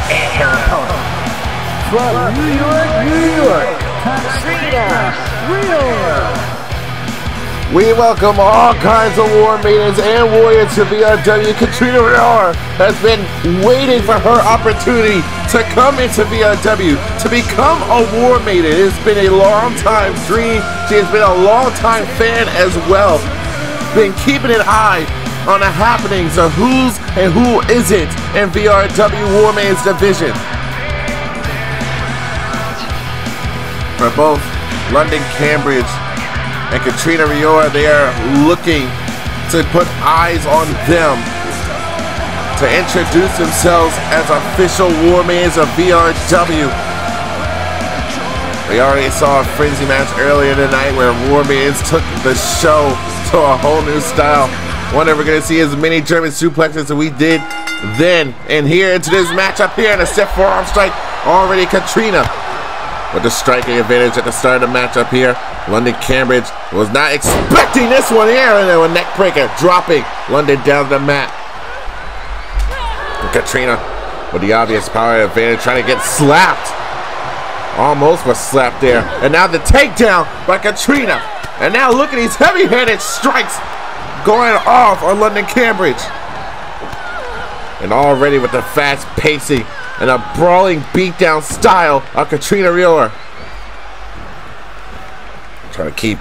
And her opponent, from New York, Katrina. We welcome all kinds of war maidens and warriors to VRW. Katrina has been waiting for her opportunity to come into VRW, to become a war maiden. It has been a long time dream. She has been a long time fan as well. Been keeping an eye on the happenings of who's and who isn't in VRW War Maidens division. For both London Cambridge and Katrina Riora, they are looking to put eyes on them to introduce themselves as official war maidens of VRW. We already saw a frenzy match earlier tonight where war maidens took the show to a whole new style. Wonder if we're gonna see as many German suplexes as we did then. And here into this matchup here in a stiff forearm strike, already Katrina with the striking advantage at the start of the matchup here. London Cambridge was not expecting this one here, and then a neck breaker dropping London down to the mat. And Katrina with the obvious power advantage trying to get slapped. Almost was slapped there. And now the takedown by Katrina. And now look at these heavy-handed strikes going off on London Cambridge. And already with the fast pacing and a brawling beatdown style of Katrina Riora. Trying to keep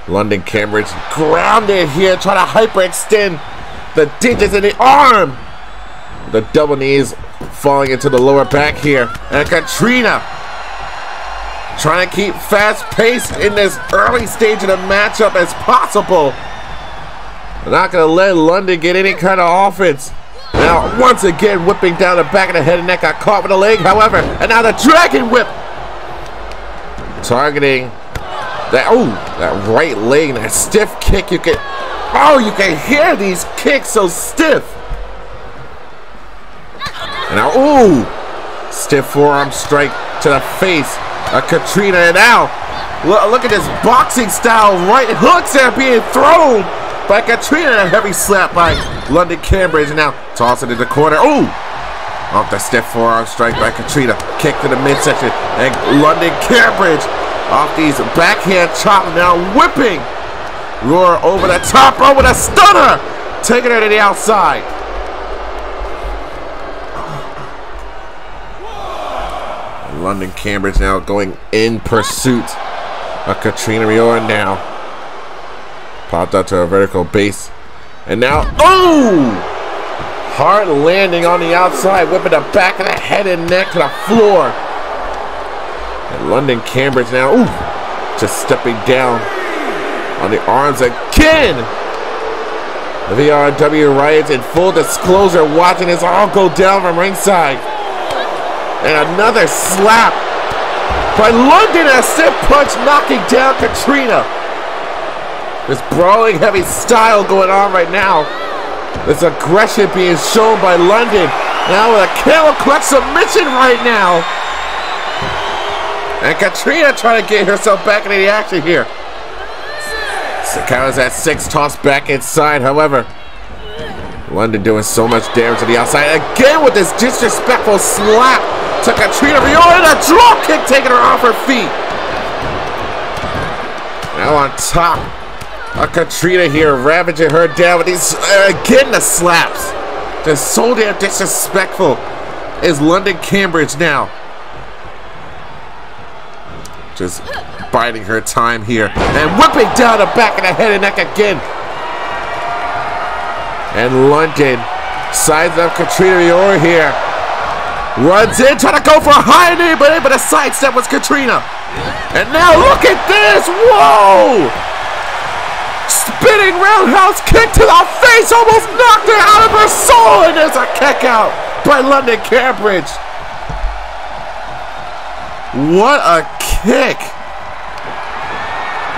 London Cambridge grounded here, trying to hyperextend the digits in the arm. The double knees falling into the lower back here. And Katrina trying to keep fast pace in this early stage of the matchup as possible. They're not going to let London get any kind of offense. Now, once again, whipping down the back of the head and neck. Got caught with a leg, however. And now the dragon whip. Targeting that, that right leg, that stiff kick. You can hear these kicks so stiff. And now, stiff forearm strike to the face of Katrina. And now, look at this boxing style right hooks that are being thrown by Katrina. A heavy slap by London Cambridge. And now tossing it to the corner. Off the stiff forearm strike by Katrina. Kick to the midsection. And London Cambridge off these backhand chops. Now whipping Roar over the top rope with a stunner. Taking her to the outside. London Cambridge now going in pursuit of Katrina Riora now. Popped up to a vertical base. And now, hard landing on the outside, whipping the back of the head and neck to the floor. And London Cambridge now, just stepping down on the arms again. The VRW Riots in full disclosure, watching this all go down from ringside. And another slap by London, a stiff punch knocking down Katrina. This brawling heavy style going on right now. This aggression being shown by London. Now with a camel clutch submission right now. And Katrina trying to get herself back into the action here. Counters at 6, tossed back inside, however. London doing so much damage to the outside. Again with this disrespectful slap to Katrina Riora, and a drop kick taking her off her feet. Now on top of Katrina here, ravaging her down with these, again the slaps. Just so damn disrespectful is London Cambridge now. Just biding her time here and whipping down the back of the head and neck again. And London Sides up Katrina Rior here. Runs in, trying to go for a high knee, but able to sidestep was Katrina. And now look at this! Whoa! Spinning roundhouse kick to the face, almost knocked her out of her soul, and there's a kick out by London Cambridge. What a kick!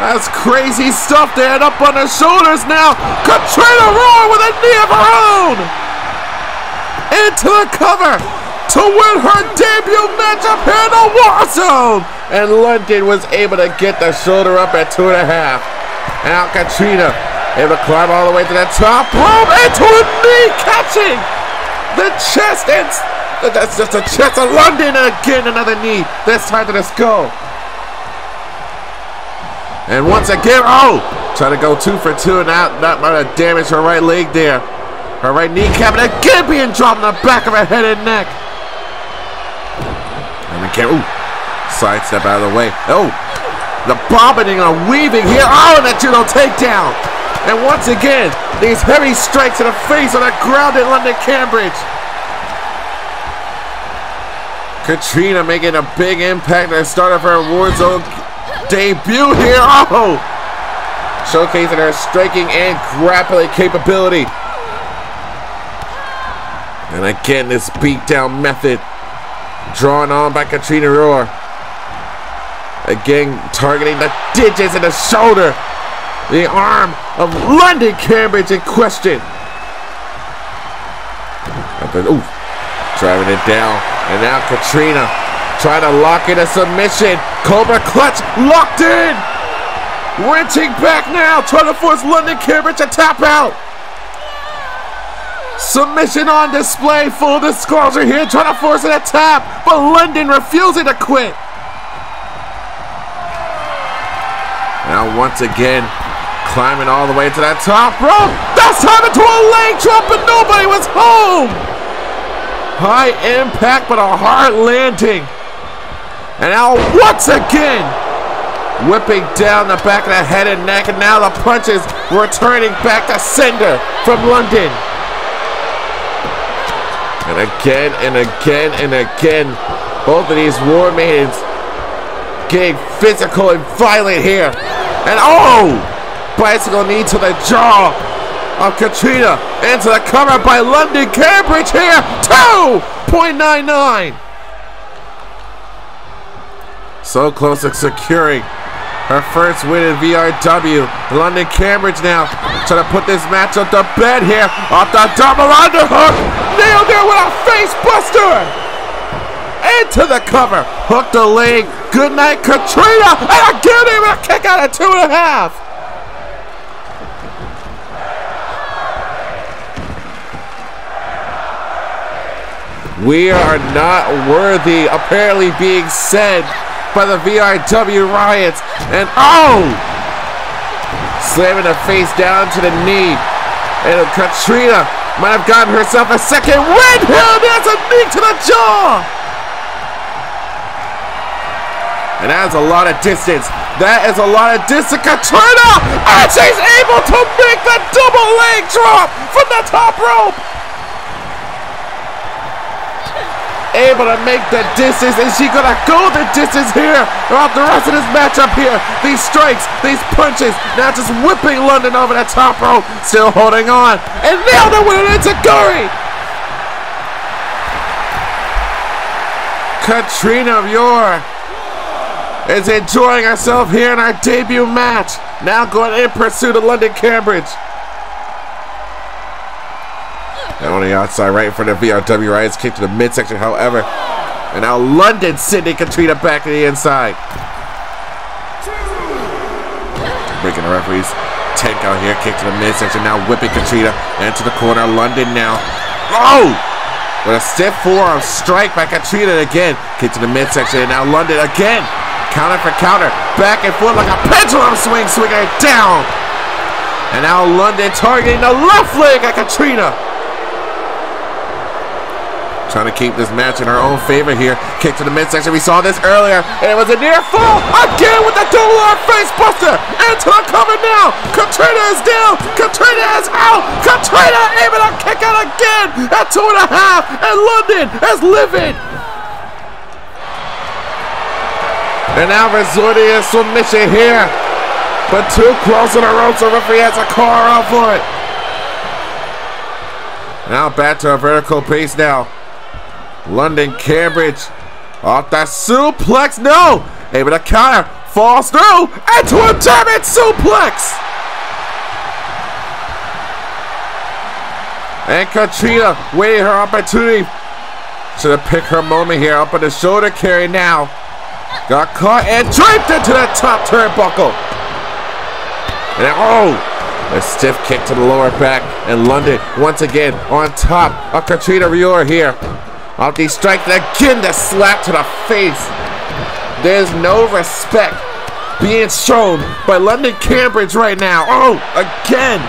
That's crazy stuff there, and up on her shoulders now. Katrina Roar with a knee of her own! Into the cover to win her debut matchup here in the Warzone! And London was able to get the shoulder up at 2.5. Now Katrina able to climb all the way to the top rope into a knee, catching the chest, and that's just the chest of London. Again, another knee, this time to the skull. And once again, trying to go 2 for 2, and that might have damaged her right leg there. Her right kneecap, and again being dropped in the back of her head and neck. And again, sidestep out of the way. The bobbing and weaving here. And that judo takedown. And once again, these heavy strikes in the face on the ground at London Cambridge. Katrina making a big impact at the start of her Warzone debut here. Showcasing her striking and grappling capability. And again, this beatdown method drawn on by Katrina Roar. Again, targeting the digits and the shoulder. The arm of London Cambridge in question. Driving it down. And now Katrina trying to lock in a submission. Cobra clutch locked in. Wrenching back now. Trying to force London Cambridge to tap out. Submission on display. Full disclosure here. Trying to force it to tap. But London refusing to quit. Now once again, climbing all the way to that top rope. This time into a leg drop, but nobody was home. High impact, but a hard landing. And now once again, whipping down the back of the head and neck, and now the punches returning back to sender from London. And again and again and again, both of these War Maidens getting physical and violent here. And bicycle knee to the jaw of Katrina. Into the cover by London Cambridge here. 2.99. So close to securing her first win in VRW. London Cambridge now trying to put this match up to bed here. Off the double underhook. Nailed her with a face buster. Into the cover. Hook the leg. Good night, Katrina. And again, able to kick out at 2.5. We are not worthy, apparently being said by the VRW Riots. And slamming the face down to the knee. And Katrina might have gotten herself a second win here. There's a knee to the jaw. And that is a lot of distance. That is a lot of distance. Katrina! And she's able to make the double leg drop from the top rope. Able to make the distance. Is she going to go the distance here throughout the rest of this matchup here? These strikes, these punches. Now just whipping London over the top rope. Still holding on. And now the winner is Guri. Katrina Rior is enjoying herself here in our debut match. Now going in pursuit of London Cambridge. And on the outside, right in front of VRW Riots, kick to the midsection, however. And now London sending Katrina back to the inside. Breaking the referee's tank out here, kick to the midsection, now whipping Katrina into the corner. London now. With a stiff forearm strike by Katrina again. Kick to the midsection, and now London again. Counter for counter, back and forth like a pendulum swing, swinging it down. And now London targeting the left leg of Katrina. trying to keep this match in her own favor here. Kick to the midsection. We saw this earlier, and it was a near fall. Again with the double arm face buster. Into the cover now. Katrina is down. Katrina is out. Katrina able to kick out again at 2.5. And London is living. And now resorting to submission here. But too close to the ropes, so referee has a call out for it. Now back to a vertical pace now. London Cambridge off that suplex. No! Able to counter. Falls through into a German suplex. And Katrina waiting her opportunity. Should have picked her moment here. Up on the shoulder carry now. Got caught and draped into that top turnbuckle. And oh, a stiff kick to the lower back. And London once again on top of Katrina Rior here. Off the strike again, the slap to the face. There's no respect being shown by London Cambridge right now. Oh, again.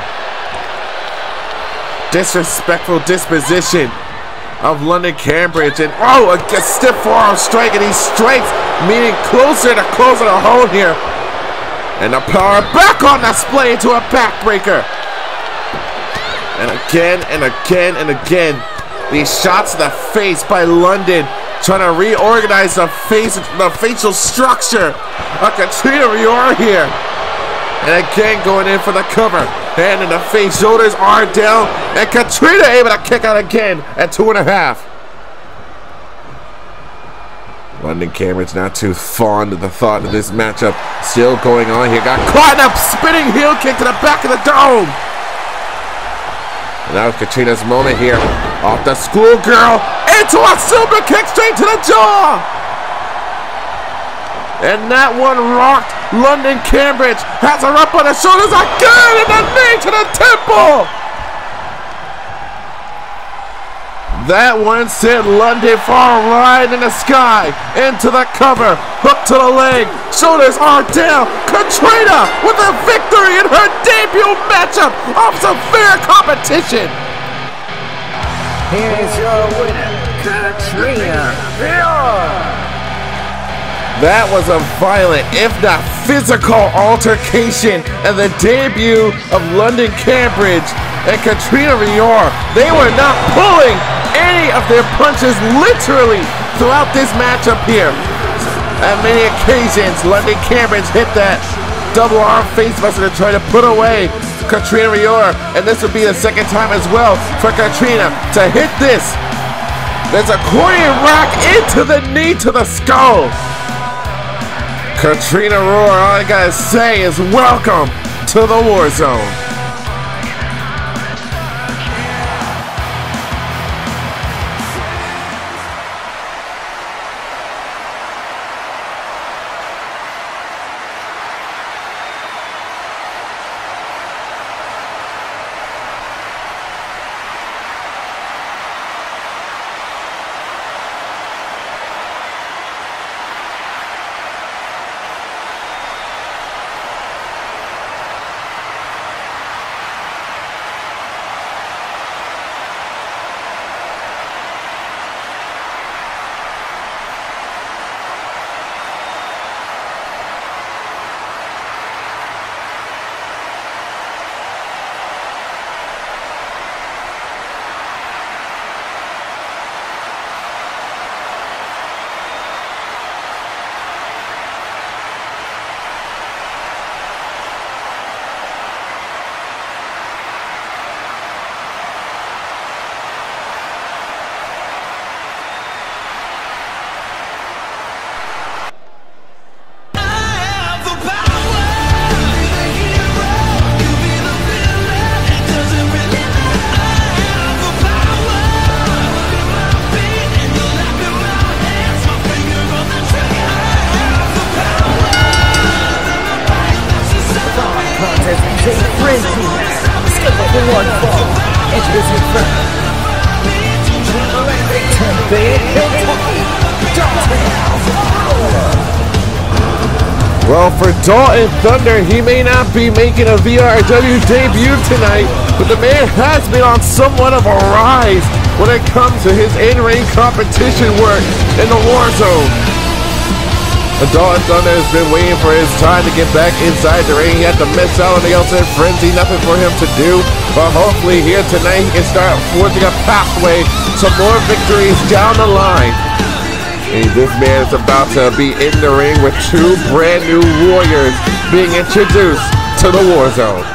Disrespectful disposition of London Cambridge. And oh, a stiff forearm strike, and he strikes, meaning closer to closing the hole here. And the power back on display into a backbreaker. And again and again and again, these shots to the face by London, trying to reorganize the facial structure of Katrina Rior here. And again going in for the cover. Hand in the face, shoulders are down, and Katrina able to kick out again at 2.5. London Cambridge not too fond of the thought of this matchup still going on here. Got caught in a spinning heel kick to the back of the dome. And that was Katrina's moment here. Off the schoolgirl into a super kick straight to the jaw. And that one rocked London Cambridge. Has her up on the shoulders again, and the knee to the temple. That one sent London for a ride in the sky. Into the cover. Hook to the leg. Shoulders are down. Katrina with a victory in her debut matchup of some fair competition. Here's your winner, Katrina Rior. That was a violent, if not physical, altercation and the debut of London Cambridge and Katrina Rior. They were not pulling any of their punches literally throughout this matchup here. At many occasions, London Cambridge hit that double arm facebuster to try to put away Katrina Rior, and this would be the second time as well for Katrina to hit this. There's a accordion rock into the knee to the skull. Katrina Rior, all I gotta say is welcome to the Warzone. Well, for Dalton Thunder, he may not be making a VRW debut tonight, but the man has been on somewhat of a rise when it comes to his in-ring competition work in the Warzone. Dalton Thunder has been waiting for his time to get back inside the ring. He had to miss out on the Ultimate Frenzy, nothing for him to do. But hopefully here tonight he can start forging a pathway to more victories down the line. And this man is about to be in the ring with two brand new warriors being introduced to the Warzone.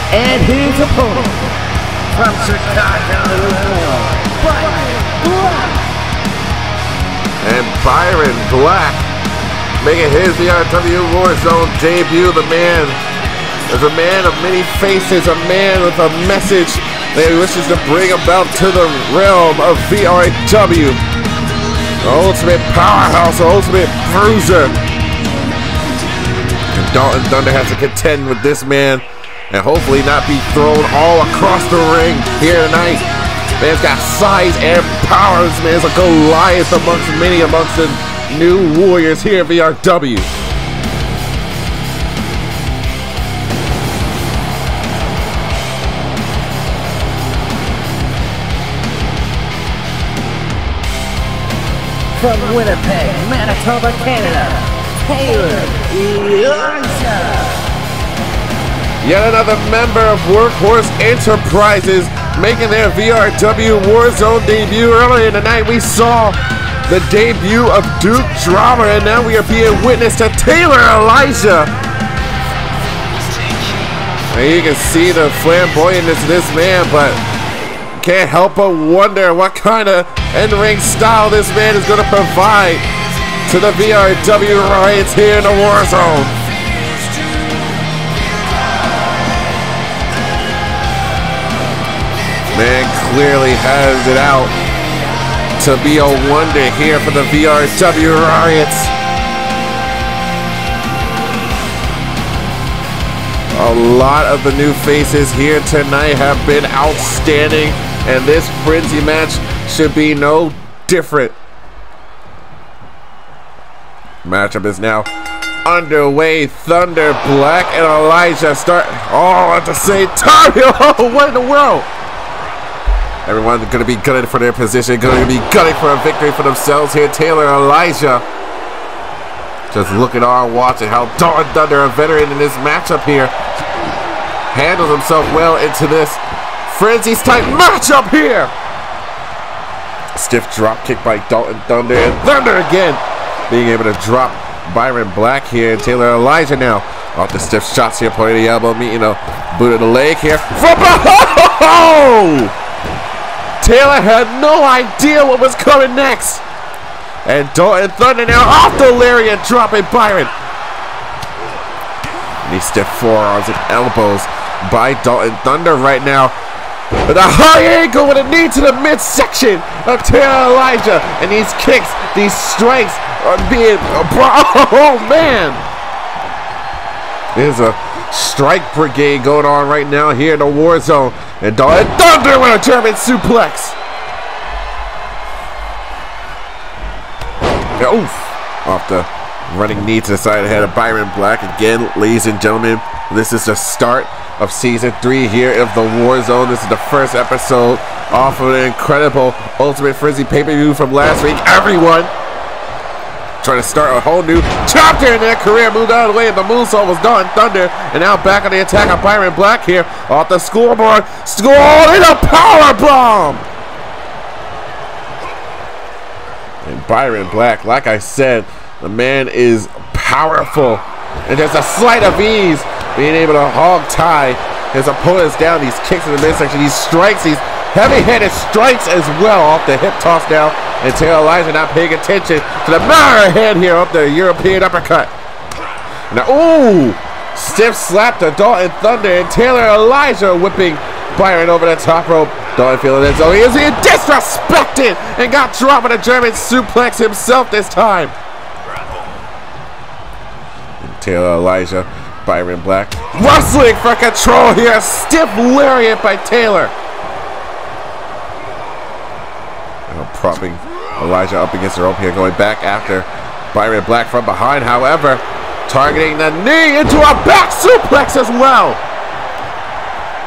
And his opponent, from Chicago, Byron Black. And Byron Black making his VRW Warzone debut. The man is a man of many faces, a man with a message that he wishes to bring about to the realm of VRW. The ultimate powerhouse, the ultimate bruiser. And Dalton Thunder has to contend with this man and hopefully not be thrown all across the ring here tonight. Man's got size and power. This man's a Goliath amongst many, amongst the new warriors here at VRW. From Winnipeg, Manitoba, Canada, TrulyEgocentric. Yet another member of Workhorse Enterprises making their VRW Warzone debut. Earlier tonight we saw the debut of Duke Drama, and now we are being witness to Taylor Elijah. And you can see the flamboyantness of this man, but can't help but wonder what kind of in-ring style this man is going to provide to the VRW Riots here in the Warzone. Man clearly has it out to be a wonder here for the VRW Riots. A lot of the new faces here tonight have been outstanding, and this Frenzy match should be no different. Matchup is now underway. Thunder, Black, and Elijah start all at the same time. Oh, what in the world? Everyone's going to be gunning for their position, going to be gunning for a victory for themselves here. Taylor Elijah just looking on, watching how Dalton Thunder, a veteran in this matchup here, handles himself well into this Frenzy's type matchup here. Stiff drop kick by Dalton Thunder, and Thunder again being able to drop Byron Black here. And Taylor Elijah now off the stiff shots here, pointing the elbow, meeting a boot of the leg here. From behind! Taylor had no idea what was coming next. And Dalton Thunder now off the lariat, dropping Byron. And these stiff forearms and elbows by Dalton Thunder right now. With a high ankle with a knee to the midsection of Taylor Elijah. And these kicks, these strikes are being, oh man. There's a strike brigade going on right now here in the Warzone. And Dalton Thunder with a German suplex. Oof. Off the running knee to the side of the head of Byron Black. Again, ladies and gentlemen, this is the start of Season 3 here of the Warzone. This is the first episode off of an incredible Ultimate Frenzy pay-per-view from last week. Everyone trying to start a whole new chapter in their career. Moved out of the way, and the moonsault was Dalton Thunder. And now back on the attack of Byron Black here off the scoreboard. Scored in a power bomb! And Byron Black, like I said, the man is powerful. And there's a sleight of ease being able to hog tie his opponents down. These kicks in the midsection, these strikes, these heavy-handed strikes as well off the hip toss down. And Taylor Elijah not paying attention to the Mara head here off the European uppercut. Now, ooh, stiff slap to Dalton Thunder, and Taylor Elijah whipping Byron over the top rope. Dalton feeling it, so he is being disrespected and got dropped with a German suplex himself this time. And Taylor Elijah, Byron Black wrestling for control here. A stiff lariat by Taylor. Now propping Elijah up against the rope here, going back after Byron Black from behind. However, targeting the knee into a back suplex as well.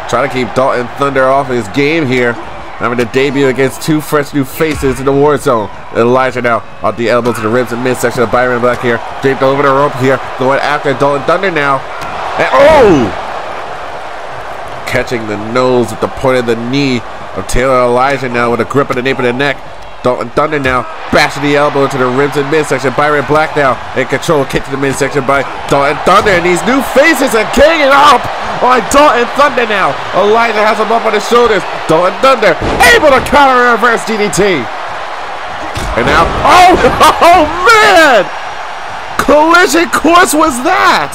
Trying to keep Dalton Thunder off his game here. Having to debut against two fresh new faces in the Warzone. Elijah now on the elbow to the ribs and midsection of Byron Black here. Draped over the rope here. Going after Dalton Thunder now. And oh! Catching the nose with the point of the knee of Taylor Elijah now with a grip on the nape of the neck. Dalton Thunder now bashing the elbow into the ribs and midsection. Byron Black now in control. Kick to the midsection by Dalton Thunder. And these new faces are ganging up on Dalton Thunder now. Elijah has him up on his shoulders. Dalton Thunder able to counter a reverse DDT. And now, oh man! Collision course was that?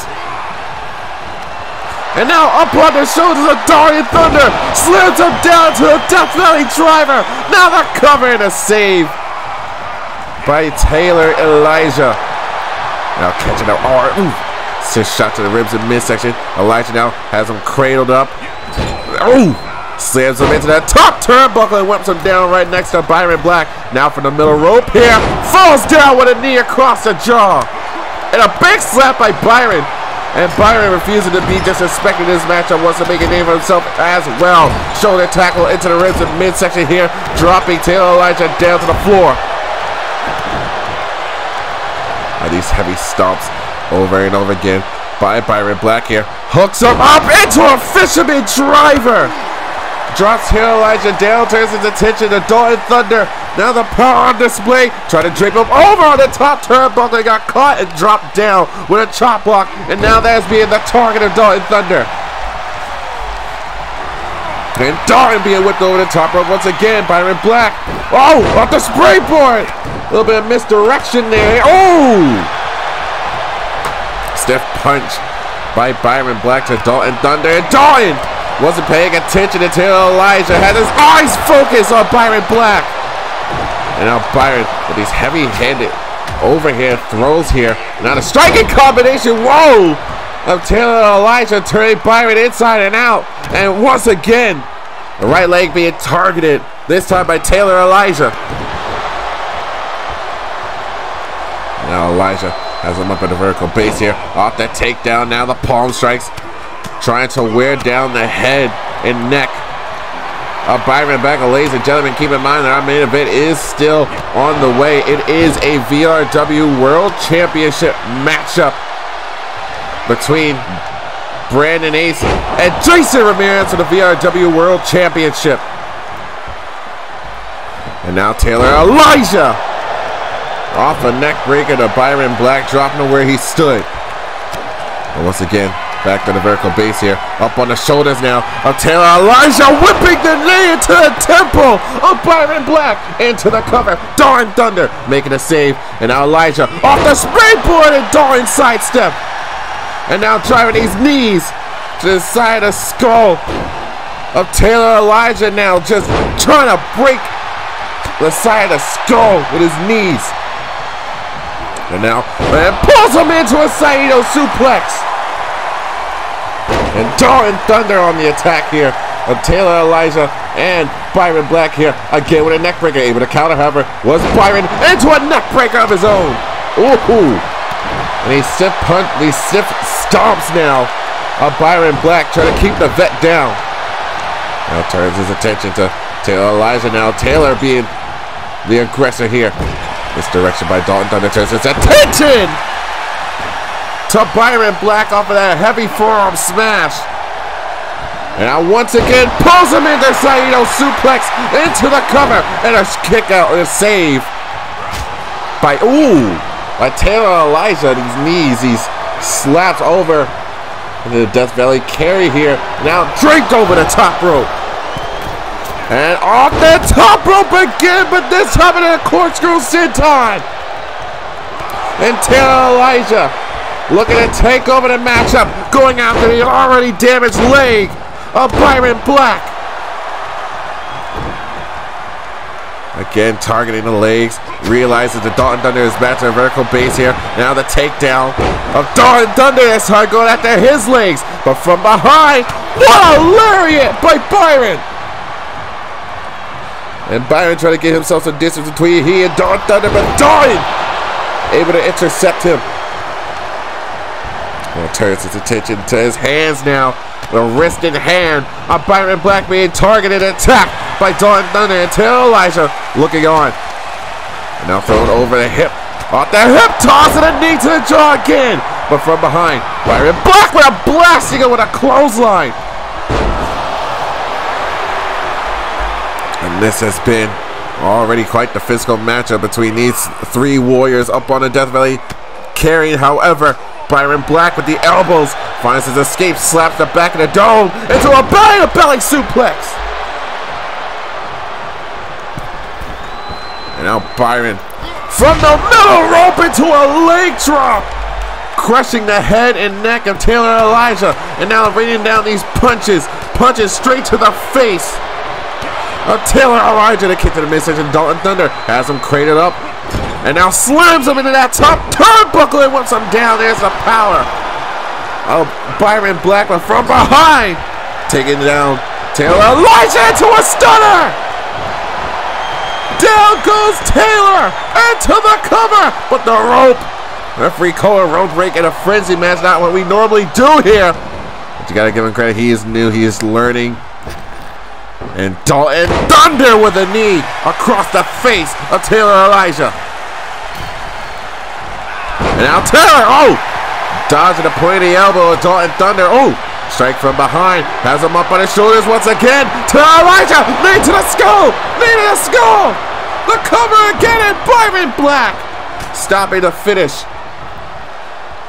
And now up on the shoulders of Dalton Thunder, slams him down to the Death Valley driver. Now the cover and a save by Taylor Elijah. Now catching an arm. Six shot to the ribs and midsection. Elijah now has him cradled up. Oh! Slams him into that top turnbuckle and whips him down right next to Byron Black. Now from the middle rope here. Falls down with a knee across the jaw. And a big slap by Byron. And Byron refusing to be disrespected in this matchup, wants to make a name for himself as well. Shoulder tackle into the ribs and midsection here, dropping Taylor Elijah down to the floor. Now these heavy stomps over and over again by Byron Black here. Hooks him up into a fisherman driver. Drops Taylor Elijah down, turns his attention to Dalton Thunder. Now the power on display, trying to drape him over on the top turnbuckle. Got caught and dropped down with a chop block. And now that's being the target of Dalton Thunder. And Dalton being whipped over the top rope once again. Byron Black. Oh, off the springboard. A little bit of misdirection there. Oh! Stiff punch by Byron Black to Dalton Thunder. And Dalton wasn't paying attention until Elijah had his eyes focused on Byron Black. And now Byron with these heavy-handed overhand throws here. Now the striking combination, whoa, of Taylor Elijah turning Byron inside and out. And once again, the right leg being targeted, this time by Taylor Elijah. Now Elijah has him up at the vertical base here. Off that takedown, now the palm strikes. Trying to wear down the head and neck of Byron Black. Ladies and gentlemen, keep in mind that our main event is still on the way. It is a VRW World Championship matchup between Brandon Ace and Jason Ramirez for the VRW World Championship. And now Taylor Elijah off a neck breaker to Byron Black, dropping him where he stood. And once again, back to the vertical base here. Up on the shoulders now of Taylor Elijah, whipping the knee into the temple of Byron Black. Into the cover. Dalton Thunder making a save. And now Elijah off the springboard and Dalton sidestep. And now driving these knees to the side of the skull of Taylor Elijah now. Just trying to break the side of the skull with his knees. And now pulls him into a Saito suplex. And Dalton Thunder on the attack here of Taylor Elijah and Byron Black here again with a neck breaker. Able to counter, however, was Byron into a neck breaker of his own. Ooh. And these stiff stomps now of Byron Black trying to keep the vet down. Now turns his attention to Taylor Elijah now. Taylor being the aggressor here. Misdirection by Dalton Thunder turns his attention to Byron Black off of that heavy forearm smash. And now once again pulls him into Saito suplex into the cover and a kick out and a save by Taylor Elijah. These knees, he's slapped over into the Death Valley carry here. Now draped over the top rope. And off the top rope again, but this time in a corkscrew senton. And Taylor Elijah looking to take over the matchup, going after the already damaged leg of Byron Black. Again, targeting the legs, realizes that Dalton Thunder is back to the vertical base here. Now the takedown of Dalton Thunder, this time going after his legs, but from behind, what a lariat by Byron. And Byron trying to get himself some distance between he and Dawn Thunder, but Dawn able to intercept him. And turns his attention to his hands now. The wrist in hand of Byron Black being targeted and attacked by Dawn Thunder until Elijah looking on. And now thrown over the hip. Off the hip toss and a knee to the jaw again. But from behind, Byron Black with a blasting it with a clothesline. And this has been already quite the physical matchup between these three warriors up on the Death Valley. Carrying, however, Byron Black with the elbows finds his escape, slaps the back of the dome into a belly suplex. And now Byron from the middle rope into a leg drop, crushing the head and neck of Taylor Elijah. And now raining down these punches straight to the face of Taylor Elijah. To kick to the midsection. Dalton Thunder has him crated up and now slams him into that top turnbuckle and wants him down. There's the power of Byron Black, but from behind, taking down Taylor Elijah into a stunner. Down goes Taylor into the cover, but the rope. Referee calling rope break in a frenzy match, not what we normally do here. But you gotta give him credit, he is new, he is learning. And Dalton Thunder with a knee across the face of Taylor Elijah. And now Taylor, dodging the point of the elbow of Dalton Thunder. Strike from behind, has him up on his shoulders once again. Taylor Elijah, knee to the skull, the cover again, and Byron Black stopping the finish.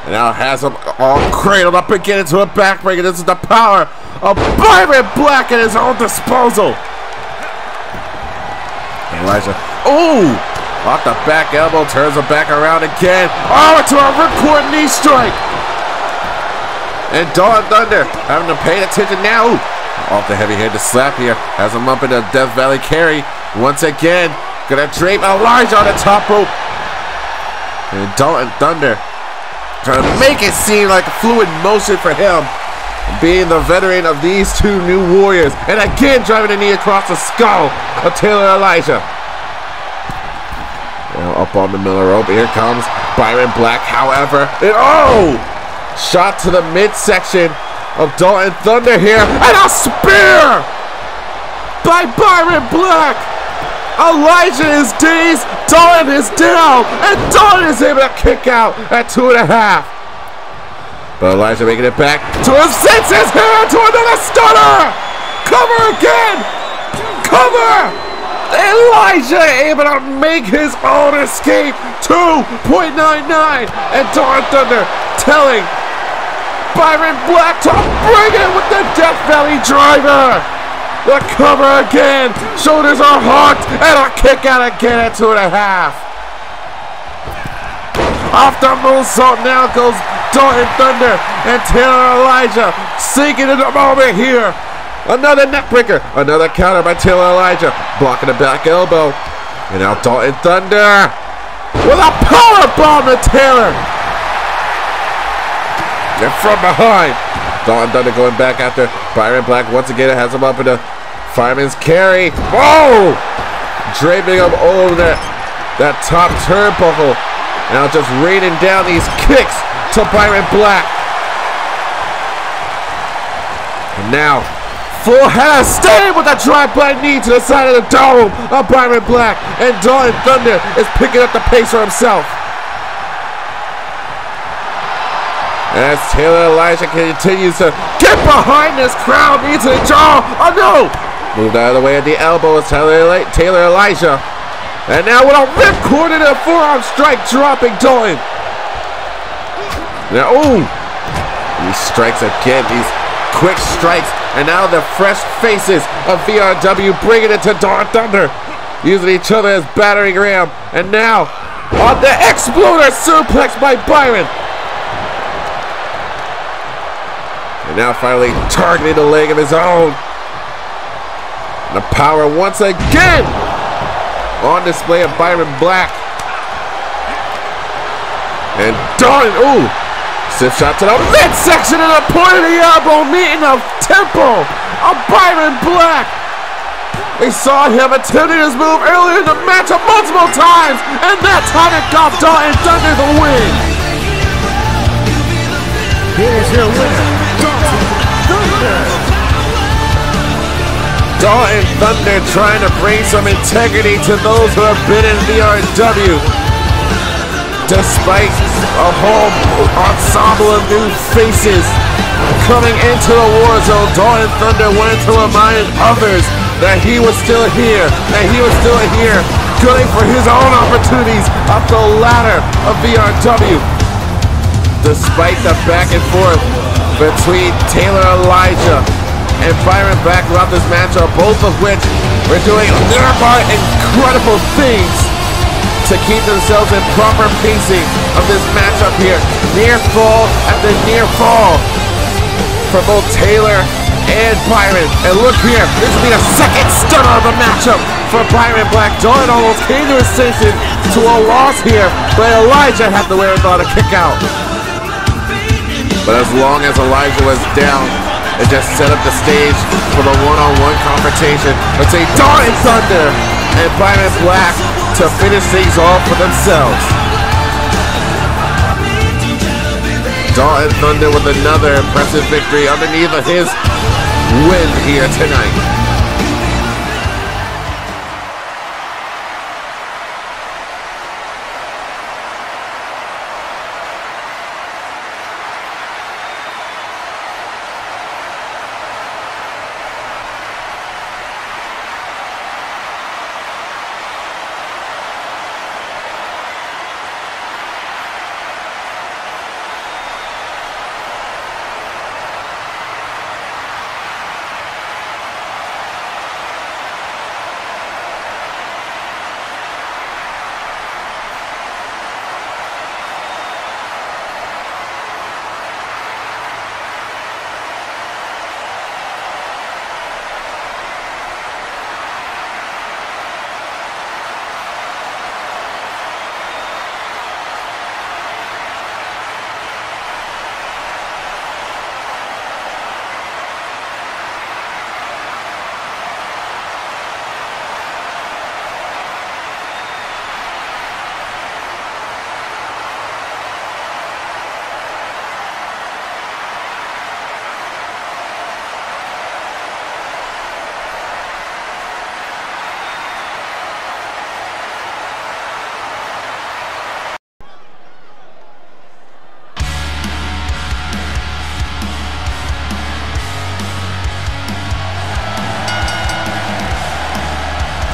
And now has him all cradled up again into a backbreaker. This is the power of Byron Black at his own disposal. And Elijah, off the back elbow, turns him back around again. Into a ripcord knee strike. And Dawn Thunder having to pay attention now. Off the heavy-handed slap here, has him up in the Death Valley carry. Once again, gonna drape Elijah on the top rope. And Dalton Thunder trying to make it seem like a fluid motion for him, being the veteran of these two new warriors. And again, driving the knee across the skull of Taylor Elijah. Now up on the middle rope, here comes Byron Black, however. And shot to the midsection of Dalton Thunder here. And a spear by Byron Black. Elijah is dazed, Dalton is down, and Dalton is able to kick out at 2.5. But Elijah making it back to his senses here to another stunner. Cover again. Cover. Elijah able to make his own escape. 2.99. And Dalton Thunder telling Byron Black to bring it with the Death Valley driver. The cover again. Shoulders are hooked. And a kick out again at 2.5. Off the moonsault now goes Dalton Thunder and Taylor Elijah sinking in the moment here. Another neckbreaker. Another counter by Taylor Elijah. Blocking the back elbow. And now Dalton Thunder with a power bomb to Taylor. And from behind, Dalton Thunder going back after Byron Black. Once again, it has him up in the fireman's carry. Draping him over that top turnbuckle. Now just raining down these kicks to Byron Black. And now, full head of steam with a drive-by knee to the side of the dome of Byron Black. And Dalton Thunder is picking up the pace for himself. As Taylor Elijah continues to get behind this crowd, knee to the jaw. Moved out of the way at the elbow is Taylor Elijah. And now with a ripcord and a forearm strike, dropping Dalton. Now, these strikes again, these quick strikes. And now the fresh faces of VRW bringing it to Dalton Thunder, using each other as battering ram. And now, on the exploder suplex by Byron. And now finally targeting the leg of his own. And the power once again on display of Byron Black. And Dalton, stiff shot to the midsection and a point of the elbow, meeting the temple of Byron Black. We saw him attempting his move earlier in the matchup multiple times, and that time it got Dalton Thunder the win. Here's your winner, Dalton Thunder. Dalton Thunder trying to bring some integrity to those who have been in VRW. Despite a whole ensemble of new faces coming into the Warzone, Dalton Thunder wanted to remind others that he was still here, gunning for his own opportunities up the ladder of VRW. Despite the back and forth between Taylor Elijah and Byron back throughout this matchup, both of which were doing thereby incredible things to keep themselves in proper pacing of this matchup here. Near fall after near fall for both Taylor and Byron. And look here, this will be the second stunner of the matchup for Byron Black. Dalton almost came to his senses to a loss here, but Elijah had the wherewithal to kick out. But as long as Elijah was down, it just set up the stage for the one-on-one confrontation between Dalton Thunder and Byron Black to finish things off for themselves. Dalton Thunder with another impressive victory underneath of his win here tonight.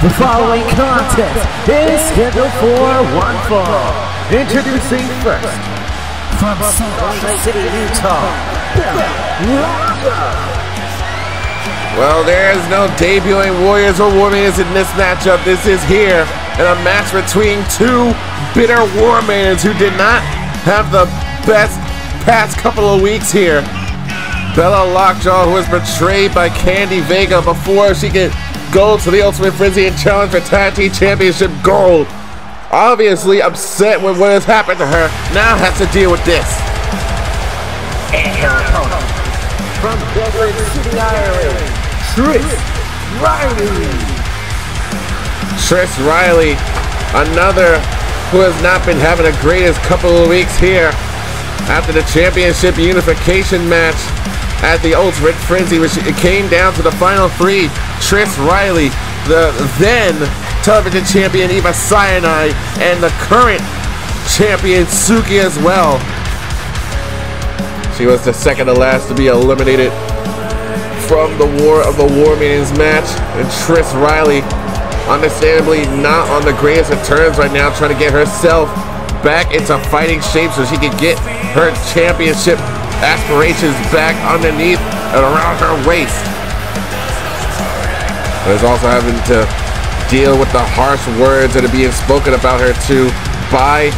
The following contest is scheduled for one fall. Introducing first, from Salt Lake City, Utah, Well, there is no debuting Warriors or Warriors in this matchup. This is here in a match between two bitter Warriors who did not have the best past couple of weeks here. Bella Lockjaw, who was betrayed by Candy Vega before she could go to the Ultimate Frenzy and challenge for Tag Team Championship gold. Obviously upset with what has happened to her, now has to deal with this. and her opponent, from Dublin City, Ireland, Tris Riley. Tris Riley, another who has not been having the greatest couple of weeks here after the championship unification match at the Ultimate Frenzy, which it came down to the final three. Tris Riley, the then television champion Eva Cyanide, and the current champion Suki as well. She was the second to last to be eliminated from the War of the War Meetings match, and Tris Riley, understandably not on the greatest of terms right now, trying to get herself back into fighting shape so she can get her championship aspirations back underneath and around her waist. But is also having to deal with the harsh words that are being spoken about her too by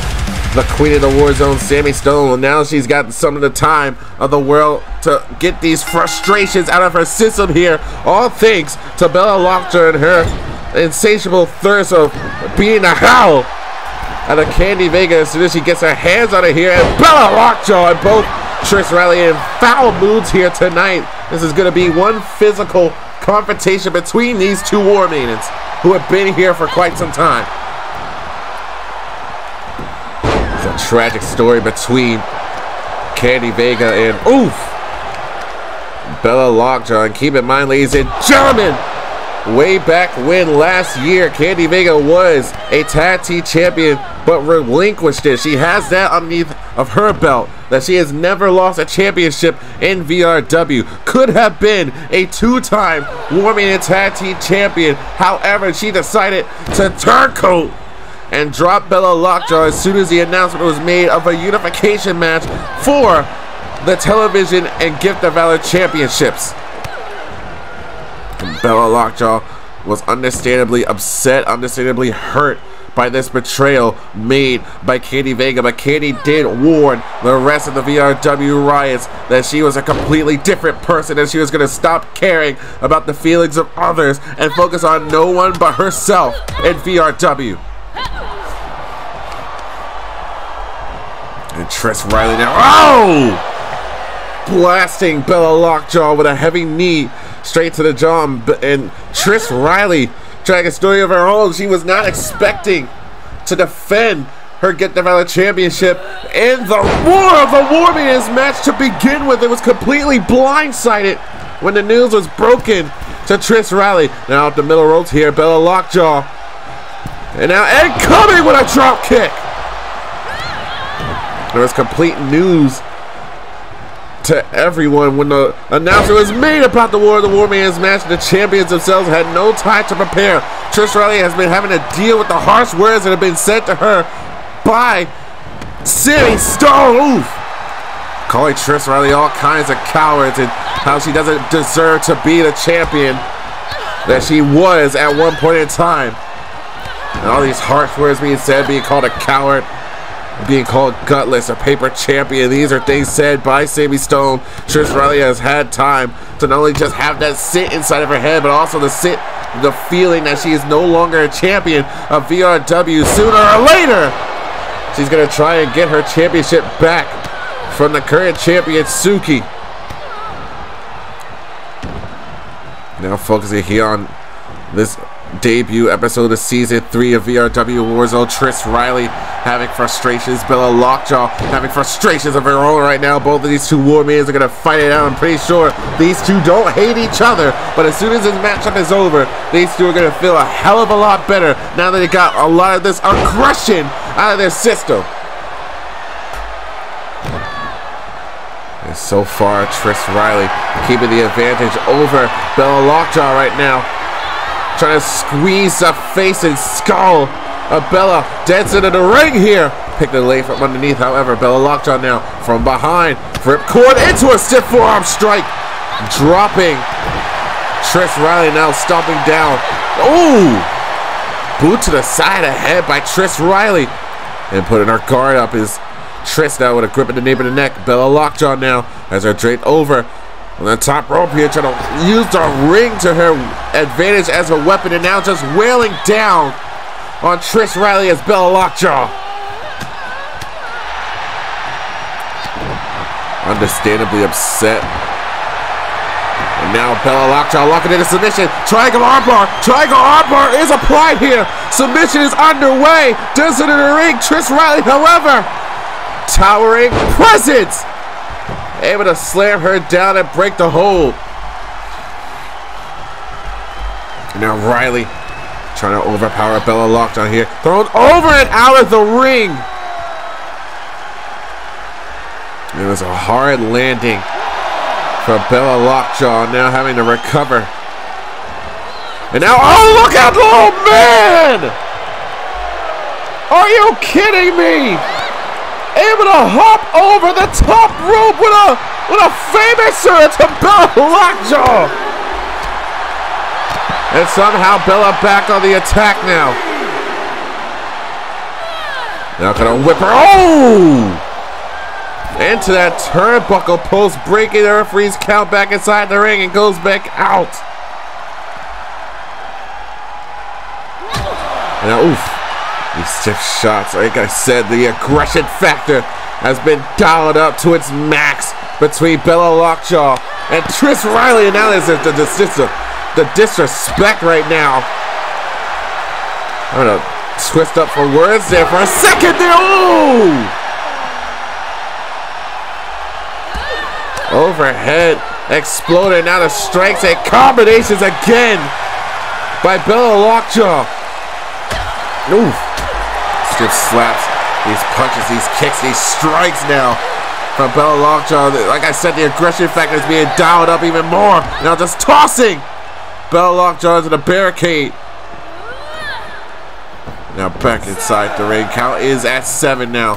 the Queen of the Warzone, Sammy Stone. Well, now she's got some of the time of the world to get these frustrations out of her system here, all thanks to Bella Lockjaw and her insatiable thirst of being a howl out of Candy Vega as soon as she gets her hands on her here. And Bella Lockjaw and both Tris Riley in foul moods here tonight. This is going to be one physical confrontation between these two War Maidens who have been here for quite some time. It's a tragic story between Candy Vega and Bella Lockjaw. And keep in mind, ladies and gentlemen, way back when last year Candy Vega was a tag team champion but relinquished it. She has that underneath of her belt, that she has never lost a championship in VRW. Could have been a two-time War Maiden tag team champion. However, she decided to turncoat and drop Bella Lockjaw as soon as the announcement was made of a unification match for the Television and Gift of Valor Championships. And Bella Lockjaw was understandably upset, understandably hurt by this betrayal made by Candy Vega, but Candy did warn the rest of the VRW riots that she was a completely different person and she was going to stop caring about the feelings of others and focus on no one but herself in VRW. And Trish Riley now, blasting Bella Lockjaw with a heavy knee straight to the jaw. And Trish Riley trying a story of her own. She was not expecting to defend her Get the Valor Championship in the War Maidens match to begin with. It was completely blindsided when the news was broken to Trish Riley. Now up the middle ropes here, Bella Lockjaw. And now Ed coming with a drop kick. There was complete news to everyone when the announcement was made about the War Maidens match. The champions themselves had no time to prepare. Trish Riley has been having to deal with the harsh words that have been said to her by Sammy Stone. Calling Trish Riley all kinds of cowards and how she doesn't deserve to be the champion that she was at one point in time. And all these harsh words being said, being called a coward, being called gutless, a paper champion. These are things said by Sammy Stone. Trish Riley has had time to not only just have that sit inside of her head, but also the feeling that she is no longer a champion of VRW. Sooner or later, she's going to try and get her championship back from the current champion, Suki. Now focusing here on this debut episode of Season 3 of VRW Warzone. Trish Riley having frustrations. Bella Lockjaw having frustrations of her own right now. Both of these two War Maidens are going to fight it out. I'm pretty sure these two don't hate each other, but as soon as this matchup is over, these two are going to feel a hell of a lot better now that they got a lot of this aggression out of their system. And so far, Trish Riley keeping the advantage over Bella Lockjaw right now. Trying to squeeze the face and skull of Bella. Dancing in the ring here. Picked the leg from underneath, however. Bella Lockjaw now from behind. Ripcord into a stiff forearm strike. Dropping Trish Riley now stomping down. Ooh! Boot to the side of the head by Trish Riley. And putting her guard up is Trish now with a grip in the nape of the neck. Bella Lockjaw now has her draped over on the top rope here, trying to use the ring to her advantage as a weapon, and now just wailing down on Trish Riley as Bella Lockjaw. Understandably upset. And now Bella Lockjaw locking in a submission. Triangle armbar. Triangle armbar is applied here. Submission is underway. Does it in the ring. Trish Riley, however, towering presence, able to slam her down and break the hold. And now Riley trying to overpower Bella Lockjaw here. Thrown over and out of the ring. It was a hard landing for Bella Lockjaw, now having to recover. And now, oh, look out, oh man! Are you kidding me? Able to hop over the top rope with a finisher to Bella Lockjaw. And somehow Bella back on the attack now. Now gonna whip her, oh! Into that turnbuckle post, breaking the referee's count back inside the ring and goes back out. And now, oof. These stiff shots, like I said, the aggression factor has been dialed up to its max between Bella Lockjaw and Trish Riley. And now there's just the disrespect right now. I'm gonna twist up for words there for a second there. Ooh! Overhead exploded. Now the strikes and combinations again by Bella Lockjaw. Ooh. Stiff slaps, these punches, these kicks, these strikes now from Bella Lockjaw. Like I said, the aggression factor is being dialed up even more. Now just tossing Bella Lockjaw into the barricade. Now back inside the ring. Count is at 7 now.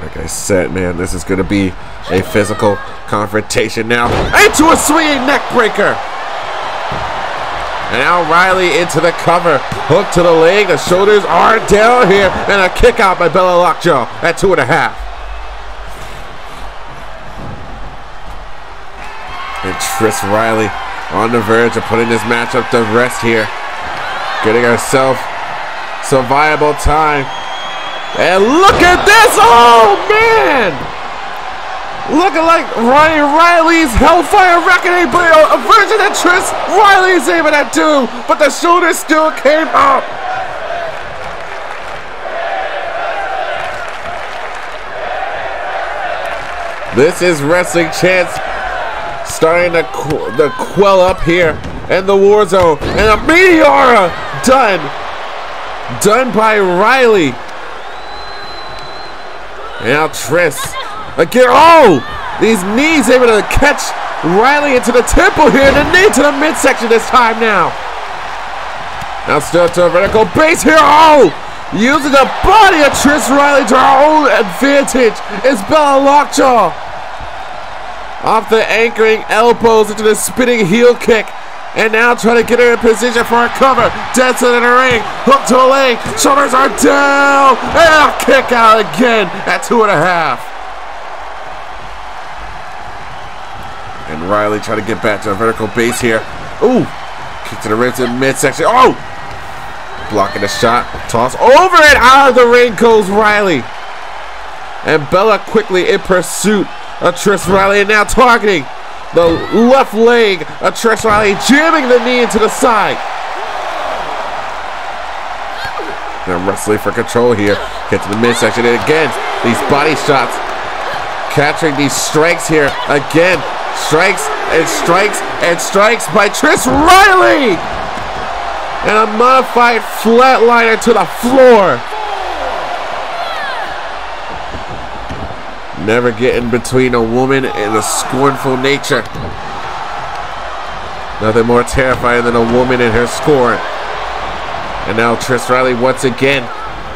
Like I said, man, this is going to be a physical confrontation now. Into a swinging neck breaker. And now Riley into the cover. Hook to the leg. The shoulders are down here. And a kick out by Bella Lockjaw at 2.5. And Trish Riley on the verge of putting this matchup to rest here. Getting herself some viable time. And look at this! Oh, man! Looking like Ryan Riley's Hellfire Reckoning, but a version that Trish Riley is able to do, but the shoulder still came up. This is Wrestling Chance starting to quell up here in the Warzone, and a Meteora done by Riley. And now Trish again. Oh, these knees able to catch Riley into the temple here, and the knee to the midsection this time now. Now still to a vertical base here. Oh, using the body of Trish Riley to her own advantage is Bella Lockjaw. Off the anchoring elbows into the spinning heel kick. And now trying to get her in position for a cover. Dead center in the ring. Hook to the leg. Shoulders are down. And a kick out again at 2.5. And Riley trying to get back to a vertical base here. Ooh. Kick to the ribs in midsection. Oh. Blocking the shot. Toss over and out of the ring goes Riley. And Bella quickly in pursuit of Trish Riley. And now targeting the left leg of Trish Riley, jamming the knee into the side. Now wrestling for control here. Get to the midsection, and again, these body shots. Capturing these strikes here. Again, strikes and strikes and strikes by Trish Riley. And a modified flatliner to the floor. Never get in between a woman and a scornful nature. Nothing more terrifying than a woman and her scorn. And now Trish Riley once again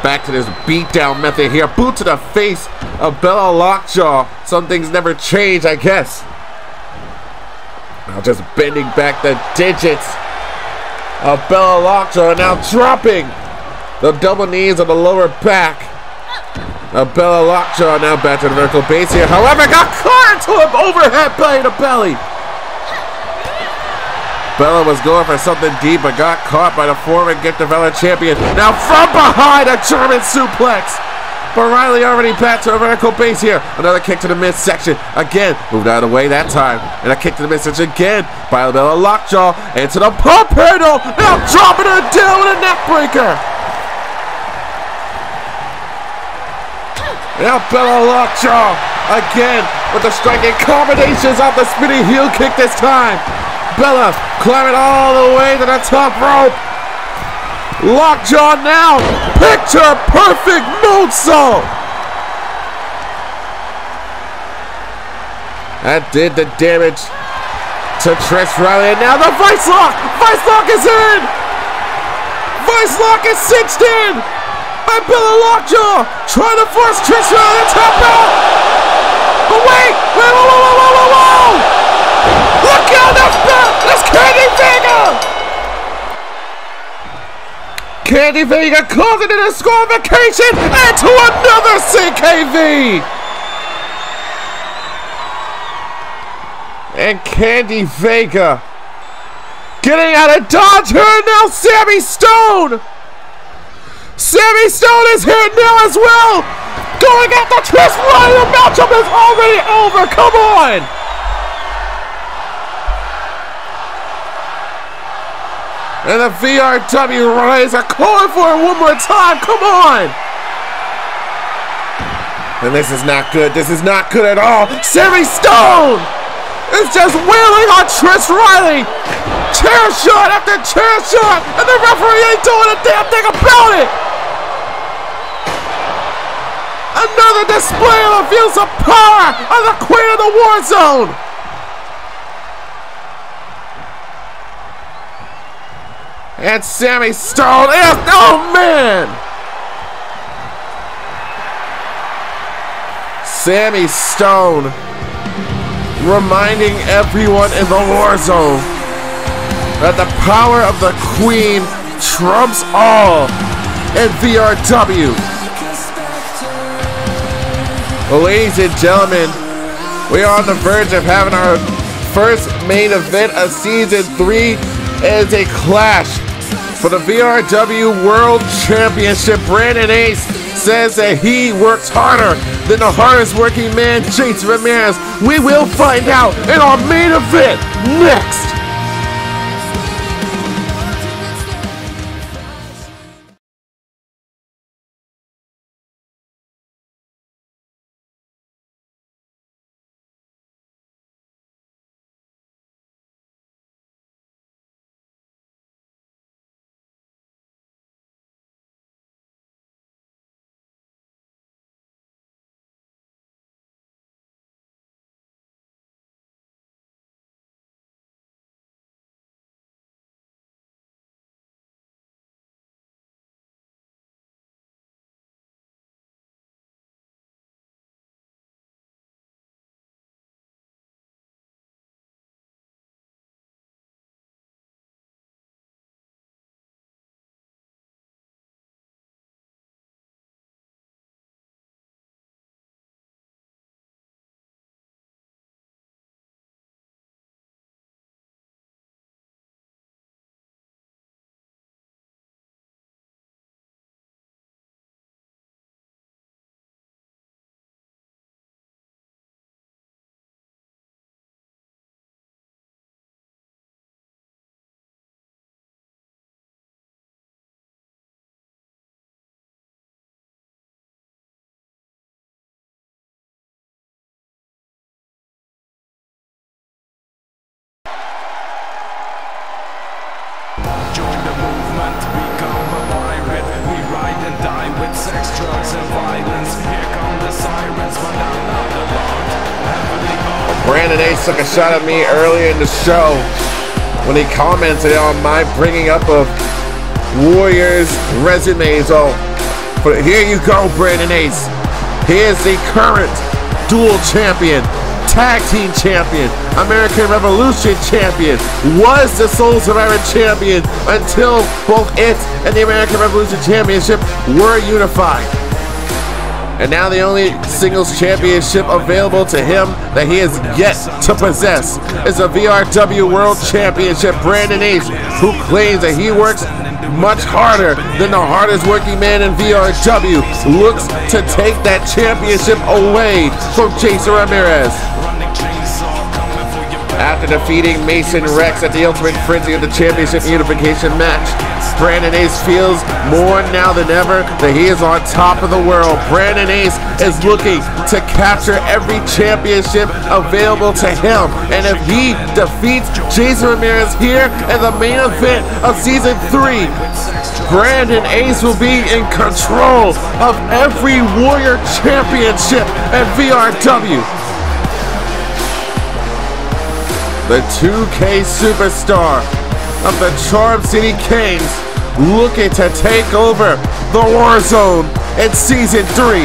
back to this beatdown method here. Boot to the face of Bella Lockjaw. Some things never change, I guess. Now just bending back the digits of Bella Lockjaw. Now dropping the double knees on the lower back. Bella Lockjaw now back to the vertical base here. However, got caught into an overhead belly to belly. Bella was going for something deep, but got caught by the former Get Developed champion. Now from behind, a German suplex. But Riley already back to a vertical base here. Another kick to the midsection. Again, moved out of the way that time. And a kick to the midsection again by Bella Lockjaw. Into the pump handle. Now dropping her down with a neck breaker. Now Bella Lockjaw again with the striking combinations off the spinning heel kick this time. Bella climbing all the way to the top rope. Lockjaw now picture perfect moonsault. That did the damage to Trish Riley. And now the Vice Lock. Vice Lock is in. Vice Lock is cinched in. By Bella Lockjaw, trying to force Trish Riley to tap out. But wait, whoa. Look out, that's Candy Vega. Candy Vega calls it in a disqualification and to another CKV. And Candy Vega getting out of dodge here now, Sammy Stone. Sammy Stone is here now as well! Going after Trish Riley! The matchup is already over! Come on! And the VRW Rays are calling for it one more time. Come on. And this is not good. This is not good at all. Sammy Stone is just wailing on Trish Riley. Chair shot after chair shot. And the referee ain't doing a damn thing about it. Another display of abuse of power of the Queen of the Warzone. And Sammy Stone is, oh man! Sammy Stone reminding everyone in the Warzone that the power of the Queen trumps all in VRW. Well, ladies and gentlemen, we are on the verge of having our first main event of Season 3 as a clash for the VRW World Championship. Brandon Ace says that he works harder than the hardest working man, Jason Ramirez. We will find out in our main event next. Brandon Ace took a shot at me earlier in the show when he commented on my bringing up of Warriors resumes. Oh, but here you go, Brandon Ace. He is the current dual champion, tag team champion, American Revolution champion, was the Soul Survivor champion until both it and the American Revolution Championship were unified. And now the only singles championship available to him that he has yet to possess is the VRW World Championship. Brandon Ace, who claims that he works much harder than the hardest working man in VRW, looks to take that championship away from Jason Ramirez. After defeating Mason Rex at the Ultimate Frenzy of the Championship Unification match, Brandon Ace feels more now than ever that he is on top of the world. Brandon Ace is looking to capture every championship available to him. And if he defeats Jason Ramirez here in the main event of Season 3, Brandon Ace will be in control of every Warrior Championship at VRW. The 2K superstar of the Charm City Kings looking to take over the Warzone in Season 3.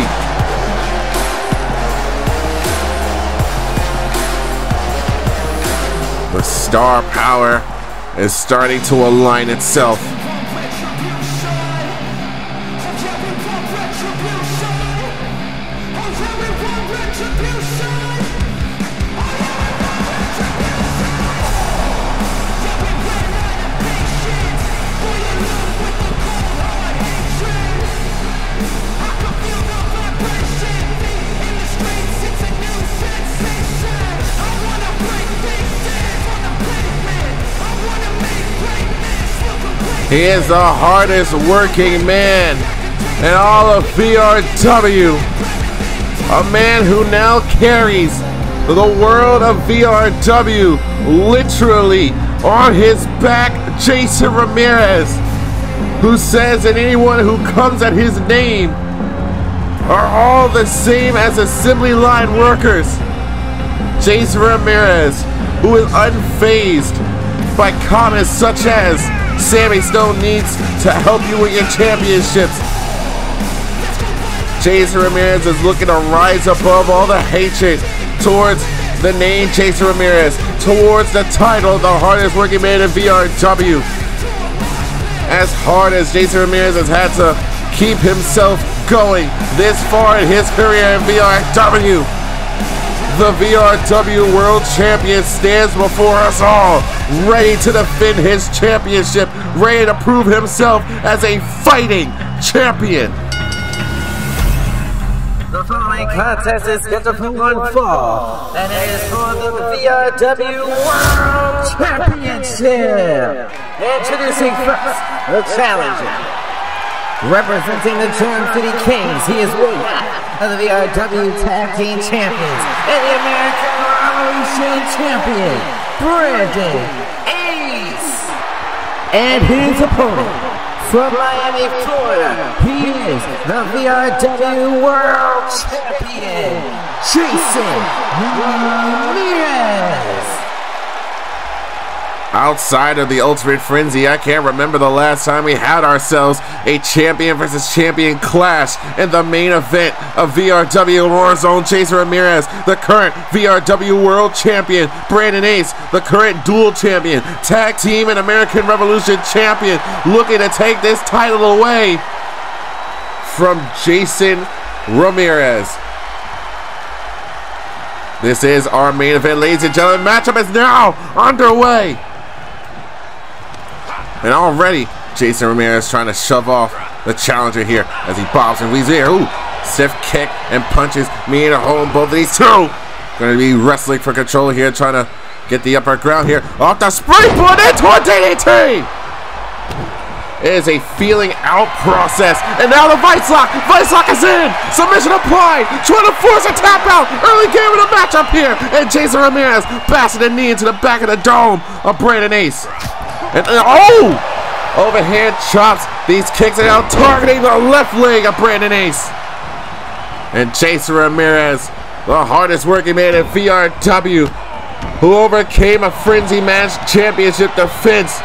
The star power is starting to align itself. He is the hardest working man in all of VRW. A man who now carries the world of VRW literally on his back, Jason Ramirez, who says that anyone who comes at his name are all the same as assembly line workers. Jason Ramirez, who is unfazed by comments such as Sammy Stone needs to help you with your championships. Jason Ramirez is looking to rise above all the hatred towards the name Jason Ramirez, towards the title, the hardest working man in VRW. As hard as Jason Ramirez has had to keep himself going this far in his career in VRW, the VRW World Champion stands before us all, ready to defend his championship, ready to prove himself as a fighting champion. The following contest is scheduled for one fall, and it is for the VRW World Championship. Introducing first, the challenger. Representing the Jordan City Kings, he is winner of the VRW Tag Team Champions and the American Revolution Champion, Brandon Ace. And his opponent, from Miami, Florida, he is the VRW World Champion, Jason Ramirez. Outside of the Ultimate Frenzy, I can't remember the last time we had ourselves a champion versus champion clash in the main event of VRW Warzone. Jason Ramirez, the current VRW World Champion, Brandon Ace, the current dual champion, tag team and American Revolution champion, looking to take this title away from Jason Ramirez. This is our main event, ladies and gentlemen. Matchup is now underway. And already, Jason Ramirez trying to shove off the challenger here as he bobs and weaves here. Ooh, stiff kick and punches me in a hole. Both of these two going to be wrestling for control here, trying to get the upper ground here. Off the springboard into a DDT. It is a feeling out process. And now the Vice Lock. Vice Lock is in. Submission applied. Trying to force a tap out. Early game of the matchup here. And Jason Ramirez bashing the knee into the back of the dome of Brandon Ace. And oh! Overhand chops. These kicks are now targeting the left leg of Brandon Ace. And Jason Ramirez, the hardest working man in VRW, who overcame a Frenzy Match Championship defense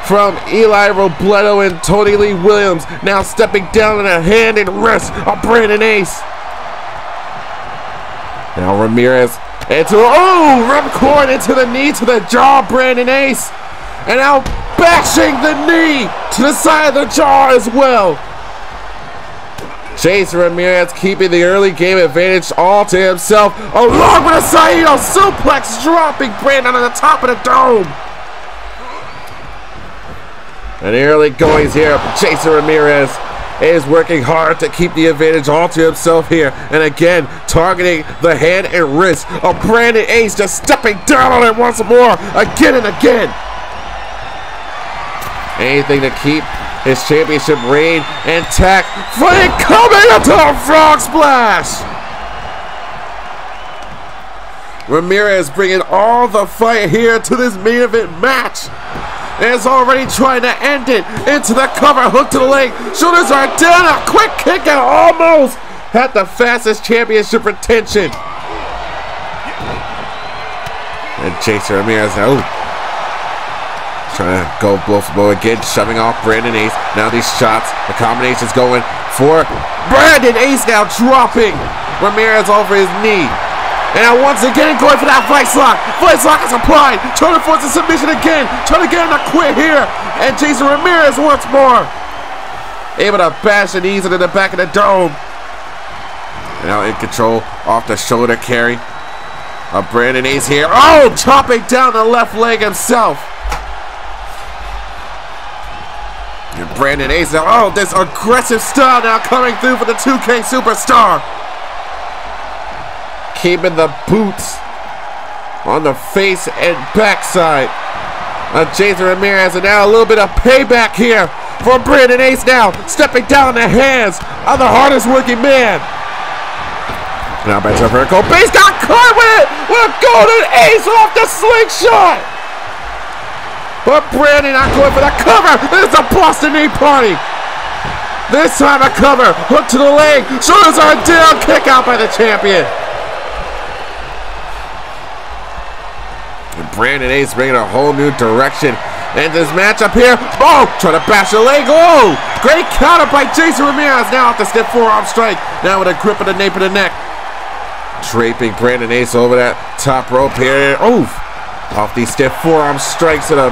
from Eli Robledo and Tony Lee Williams, now stepping down in the hand and wrist of Brandon Ace. Now Ramirez into, oh, ripcord into the knee to the jaw, Brandon Ace. And now bashing the knee to the side of the jaw as well. Jason Ramirez keeping the early game advantage all to himself, along with a Saito suplex, dropping Brandon on the top of the dome. And the early goings here, Jason Ramirez is working hard to keep the advantage all to himself here. And again, targeting the hand and wrist of Brandon Ace, just stepping down on it once more, again and again. Anything to keep his championship reign intact. Flynn coming into a frog splash. Ramirez bringing all the fight here to this main event match. And is already trying to end it into the cover, hook to the leg. Shoulders are down, a quick kick and almost had the fastest championship retention. And Jason Ramirez now, trying to go blow for blow again, shoving off Brandon Ace. Now these shots, the combination's going for Brandon Ace, now dropping Ramirez over his knee. And now once again going for that Vice Lock. Vice Lock is applied. Trying to force a submission again. Trying to get him to quit here. And Jason Ramirez once more able to bash the knees into the back of the dome. And now in control off the shoulder carry of Brandon Ace here. Oh, chopping down the left leg himself. And Brandon Ace now, oh, this aggressive style now coming through for the 2K Superstar. Keeping the boots on the face and backside Jason Ramirez, and now a little bit of payback here for Brandon Ace now, stepping down in the hands of the hardest working man. Now back to vertical base, got caught with it, with a golden ace off the slingshot. But Brandon not going for the cover. This is a Boston knee party. This time a cover, hook to the leg, shoulders are down, kick out by the champion. And Brandon Ace bringing a whole new direction. And this matchup here, oh, trying to bash the leg, oh, great counter by Jason Ramirez, now off the stiff forearm strike, now with a grip of the nape of the neck. Draping Brandon Ace over that top rope here, oof, off these stiff forearm strikes to the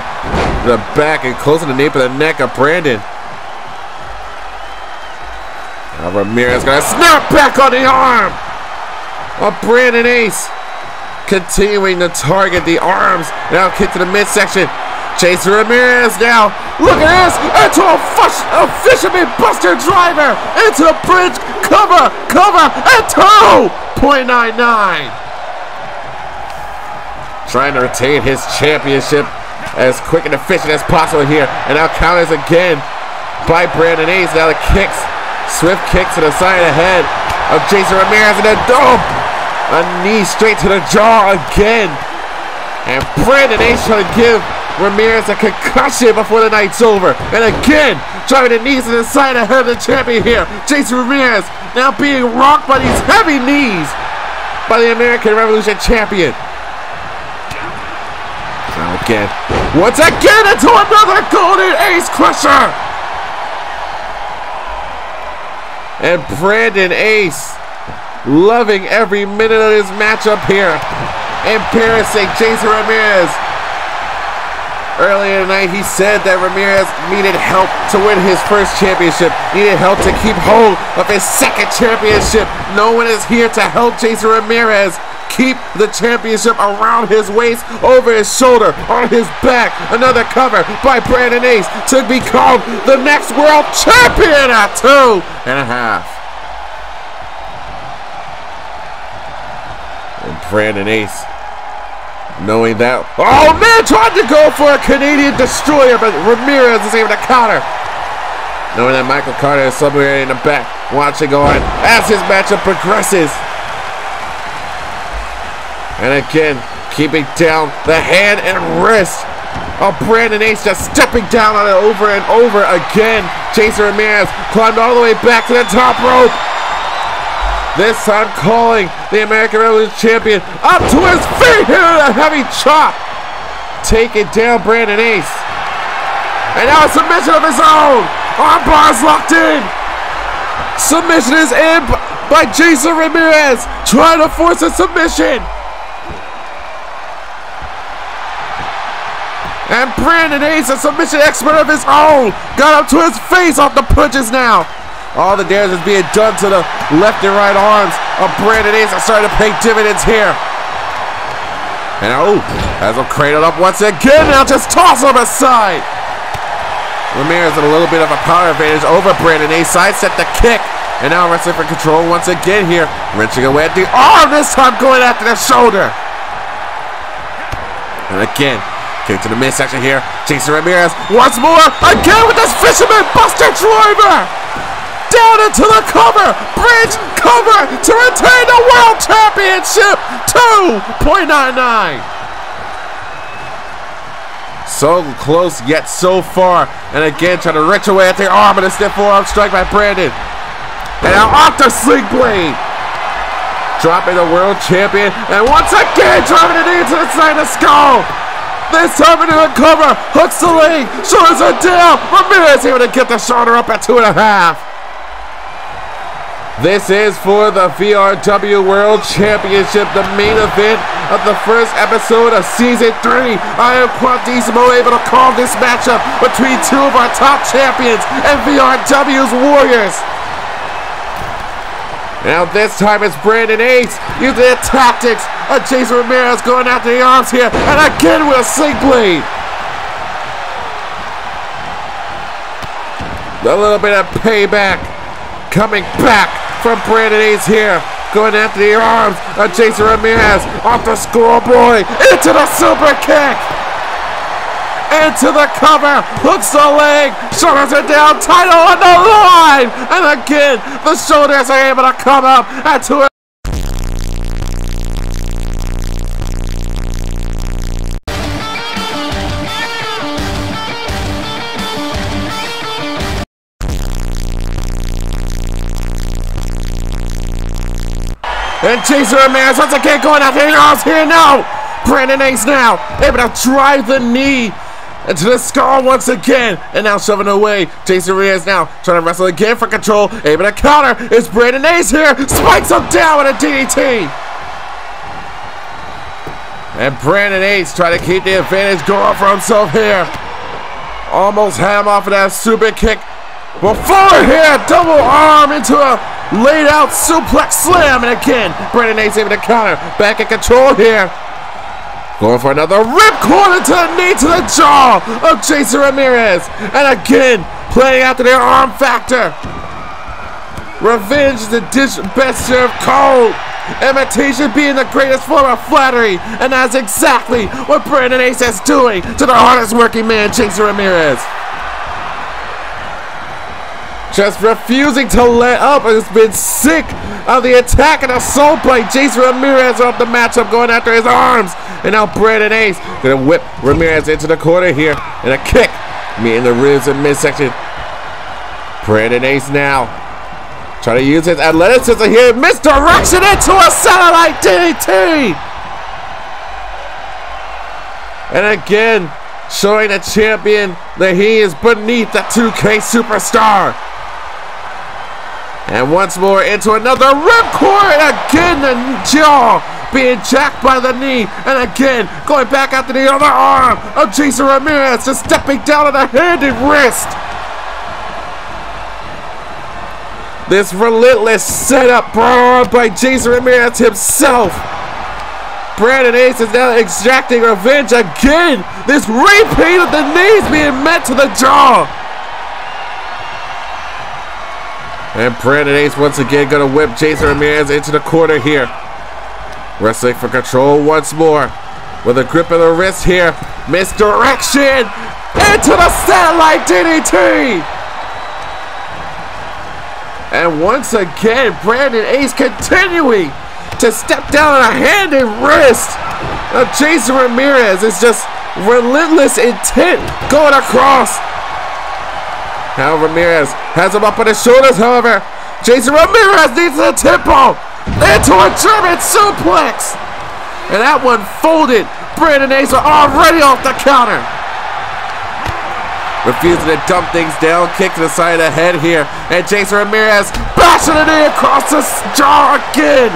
back and closing the nape of the neck of Brandon. Now Ramirez gonna snap back on the arm of Brandon Ace. Continuing to target the arms. Now kick to the midsection. Jason Ramirez now. Look at this. Into a fisherman buster driver. Into the bridge. Cover. And 2.99. Trying to retain his championship as quick and efficient as possible here. And now counters again by Brandon Ace. Now the kicks. Swift kicks to the side of the head of Jason Ramirez. And then a knee straight to the jaw again. And Brandon Ace trying to give Ramirez a concussion before the night's over. And again, driving the knees to the side of the head of the champion here. Jason Ramirez now being rocked by these heavy knees by the American Revolution champion. Now again, once again into another golden ace crusher. And Brandon Ace loving every minute of this matchup here. Embarrassing Jason Ramirez. Earlier tonight, he said that Ramirez needed help to win his first championship. Needed help to keep hold of his second championship. No one is here to help Jason Ramirez keep the championship around his waist, over his shoulder, on his back. Another cover by Brandon Ace to become the next world champion at 2.5. And Brandon Ace, knowing that, oh man, tried to go for a Canadian destroyer, but Ramirez is able to counter. Knowing that Michael Carter is somewhere in the back, watching on as his matchup progresses. And again, keeping down the hand and wrist of Brandon Ace, just stepping down on it over and over again. Jason Ramirez climbed all the way back to the top rope. This time calling the American Revolution champion up to his feet here with a heavy chop. Taking down Brandon Ace. And now a submission of his own. Arm bars locked in. Submission is in by Jason Ramirez. Trying to force a submission. And Brandon Ace, a submission expert of his own, got up to his face off the punches now. All the damage is being done to the left and right arms of Brandon Ace. Are starting to pay dividends here. And oh, has him cradled up once again. Now just toss him aside. Ramirez with a little bit of a power advantage over Brandon Ace. Sidestep the kick. And now wrestling for control once again here. Wrenching away at the arm, this time going after the shoulder. And again, kick to the midsection here. Jason Ramirez once more. Again with this fisherman buster driver. Down into the cover. Bridge cover to retain the world championship. 2.99. So close yet so far. And again trying to wrench away at the arm and a stiff forearm strike by Brandon. And now off the sling blade. Dropping the world champion. And once again driving the knee to the side of the skull. This time into the cover. Hooks the leg. Shoulders are down. Ramirez able to get the shoulder up at 2.5. This is for the VRW World Championship, the main event of the first episode of Season 3. I am Quantissimo, able to call this matchup between two of our top champions and VRW's Warriors. Now this time it's Brandon Ace using the tactics of Jason Ramirez going after the arms here, and again with a sling blade. A little bit of payback coming back from Brandon Ace here, going after the arms of Jason Ramirez, off the scoreboard, into the super kick. into the cover, hooks the leg, shoulders are down, title on the line, and again, the shoulders are able to come up into it. And Jason Ramirez once again going out there. Oh, here now. Brandon Ace now able to drive the knee into the skull once again. And now shoving away. Jason Ramirez now trying to wrestle again for control. Able to counter. It's Brandon Ace here. Spikes him down with a DDT. And Brandon Ace trying to keep the advantage going for himself here. Almost had him off of that super kick. Well, forward here. Double arm into a laid out suplex slam, and again, Brandon Ace able to counter. Back in control here. Going for another ripcord into the knee to the jaw of Jason Ramirez. And again, playing after their arm factor. Revenge is the best served cold. Imitation being the greatest form of flattery. And that's exactly what Brandon Ace is doing to the hardest working man, Jason Ramirez. Just refusing to let up, and has been sick of the attack and assault by Jason Ramirez off the matchup, going after his arms. And now Brandon Ace gonna whip Ramirez into the corner here, and a kick meeting the ribs in midsection. Brandon Ace now trying to use his athleticism here, misdirection into a satellite DDT. And again, showing the champion that he is beneath the 2K superstar. And once more into another ripcord. Again, the jaw being jacked by the knee. And again, going back after the other arm of Jason Ramirez, just stepping down on the hand and wrist. This relentless setup brought on by Jason Ramirez himself. Brandon Ace is now extracting revenge again. This repeat of the knees being met to the jaw. And Brandon Ace once again gonna whip Jason Ramirez into the corner here. Wrestling for control once more. With a grip of the wrist here. Misdirection into the satellite DDT. And once again, Brandon Ace continuing to step down on a hand and wrist. Now Jason Ramirez is just relentless intent going across. Now Ramirez has him up on his shoulders, however. Jason Ramirez needs the tempo into a German suplex. And that one folded. Brandon Ace already off the counter. Refusing to dump things down, kick to the side of the head here. And Jason Ramirez bashing it in across the jaw again.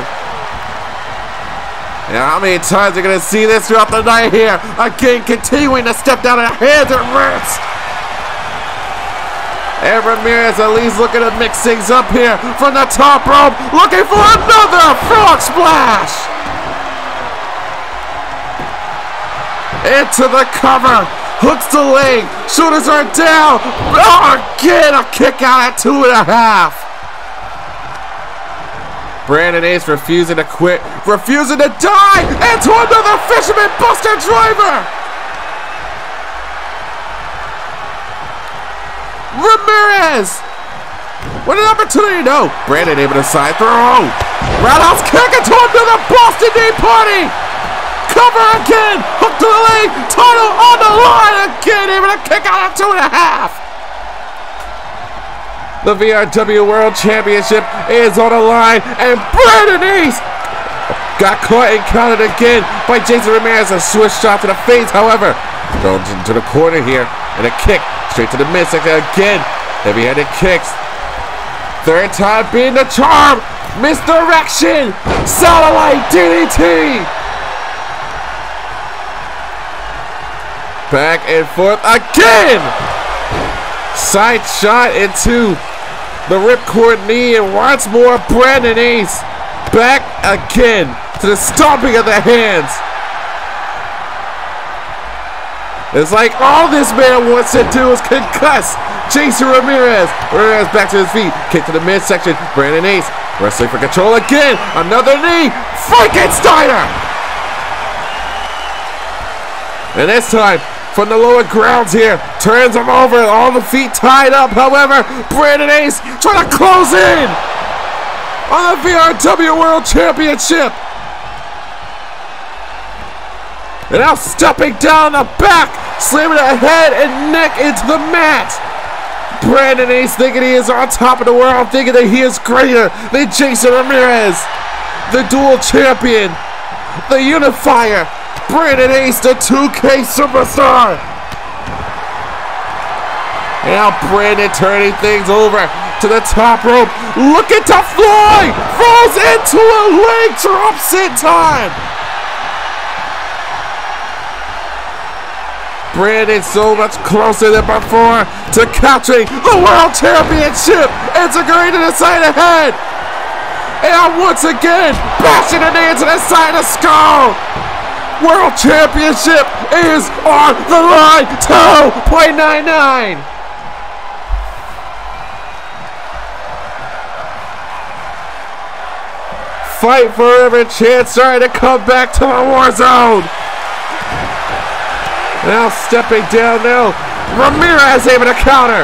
Now, how many times are you going to see this throughout the night here? Again, continuing to step down on hands and wrists. And Ramirez at least looking to mix things up here from the top rope, looking for another frog splash. Into the cover, hooks the leg, shoulders are down. Oh, again, a kick out at 2.5. Brandon Ace refusing to quit, refusing to die, into another Fisherman Buster driver. Ramirez with an opportunity. No, Brandon able to side throw. Roundhouse kick into another Boston Knee Party. Cover again. Hook to the leg. Title on the line again. Able to kick out at 2.5. The VRW World Championship is on the line, and Brandon Ace got caught and counted again by Jason Ramirez. A swish shot to the face, however, thrown into the corner here, and a kick straight to the midsection again. Heavy-handed kicks. Third time being the charm. Misdirection. Satellite DDT. Back and forth again. Side shot into the ripcord knee, and once more Brandon Ace back again to the stomping of the hands. It's like all this man wants to do is concuss Jason Ramirez. Ramirez back to his feet. Kick to the midsection. Brandon Ace wrestling for control again. Another knee. Frankensteiner. And this time, from the lower grounds here. Turns him over, all the feet tied up. However, Brandon Ace trying to close in on the VRW World Championship. And now stepping down the back, slamming the head and neck into the mat. Brandon Ace thinking he is on top of the world, thinking that he is greater than Jason Ramirez, the dual champion, the unifier. Brandon Ace, the 2K superstar. And now Brandon turning things over to the top rope, looking to fly, falls into a leg drop sit time. Brandon so much closer than before to capturing the World Championship, integrating the side ahead. And once again, bashing it into the side of skull. World Championship is on the line, 2.99. Fight for every chance, trying to come back to the Warzone. Now stepping down now, Ramirez able to counter.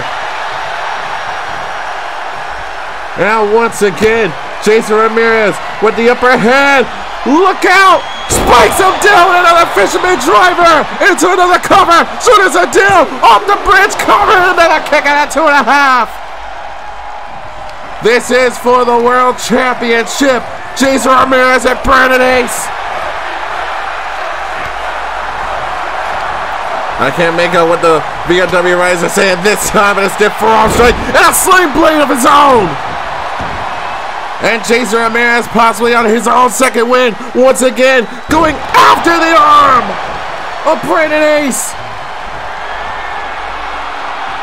Now once again, Jason Ramirez with the upper hand. Look out! Spikes him down, another fisherman driver into another cover. Soon as a deal, off the bridge, cover, and then a kick at 2.5. This is for the World Championship. Jason Ramirez and Brandon Ace. I can't make out what the VRW Rise are saying this time, but it's their forearm strike and a sling blade of his own. And Jason Ramirez possibly on his own second win. Once again, going after the arm of Brandon Ace.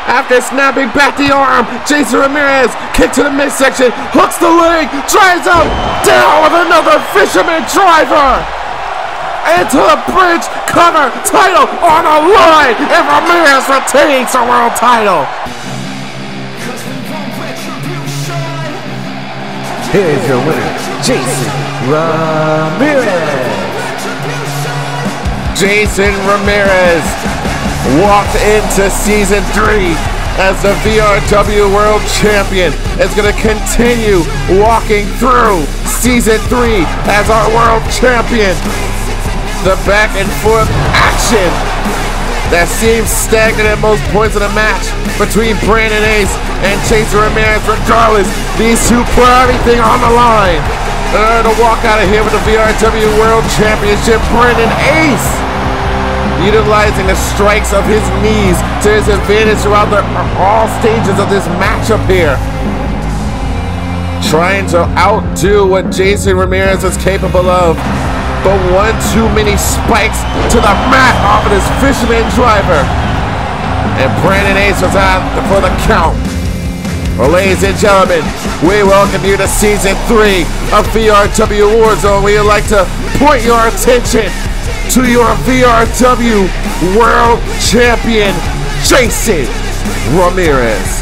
After snapping back the arm, Jason Ramirez kick to the midsection, hooks the leg, drives out, down with another fisherman driver. Into the bridge, cover, title on the line, and Ramirez retains the world title. Here's your winner, Jason Ramirez. Jason Ramirez walked into Season 3 as the VRW World Champion. Is going to continue walking through Season 3 as our World Champion. The back and forth action that seems stagnant at most points of the match between Brandon Ace and Jason Ramirez. Regardless, these two put everything on the line in order to walk out of here with the VRW World Championship. Brandon Ace utilizing the strikes of his knees to his advantage throughout all stages of this matchup here. Trying to outdo what Jason Ramirez is capable of. But one too many spikes to the mat off of this fisherman driver. And Brandon Ace was on for the count. Well, ladies and gentlemen, we welcome you to Season 3 of VRW Warzone. We would like to point your attention to your VRW World Champion, Jason Ramirez.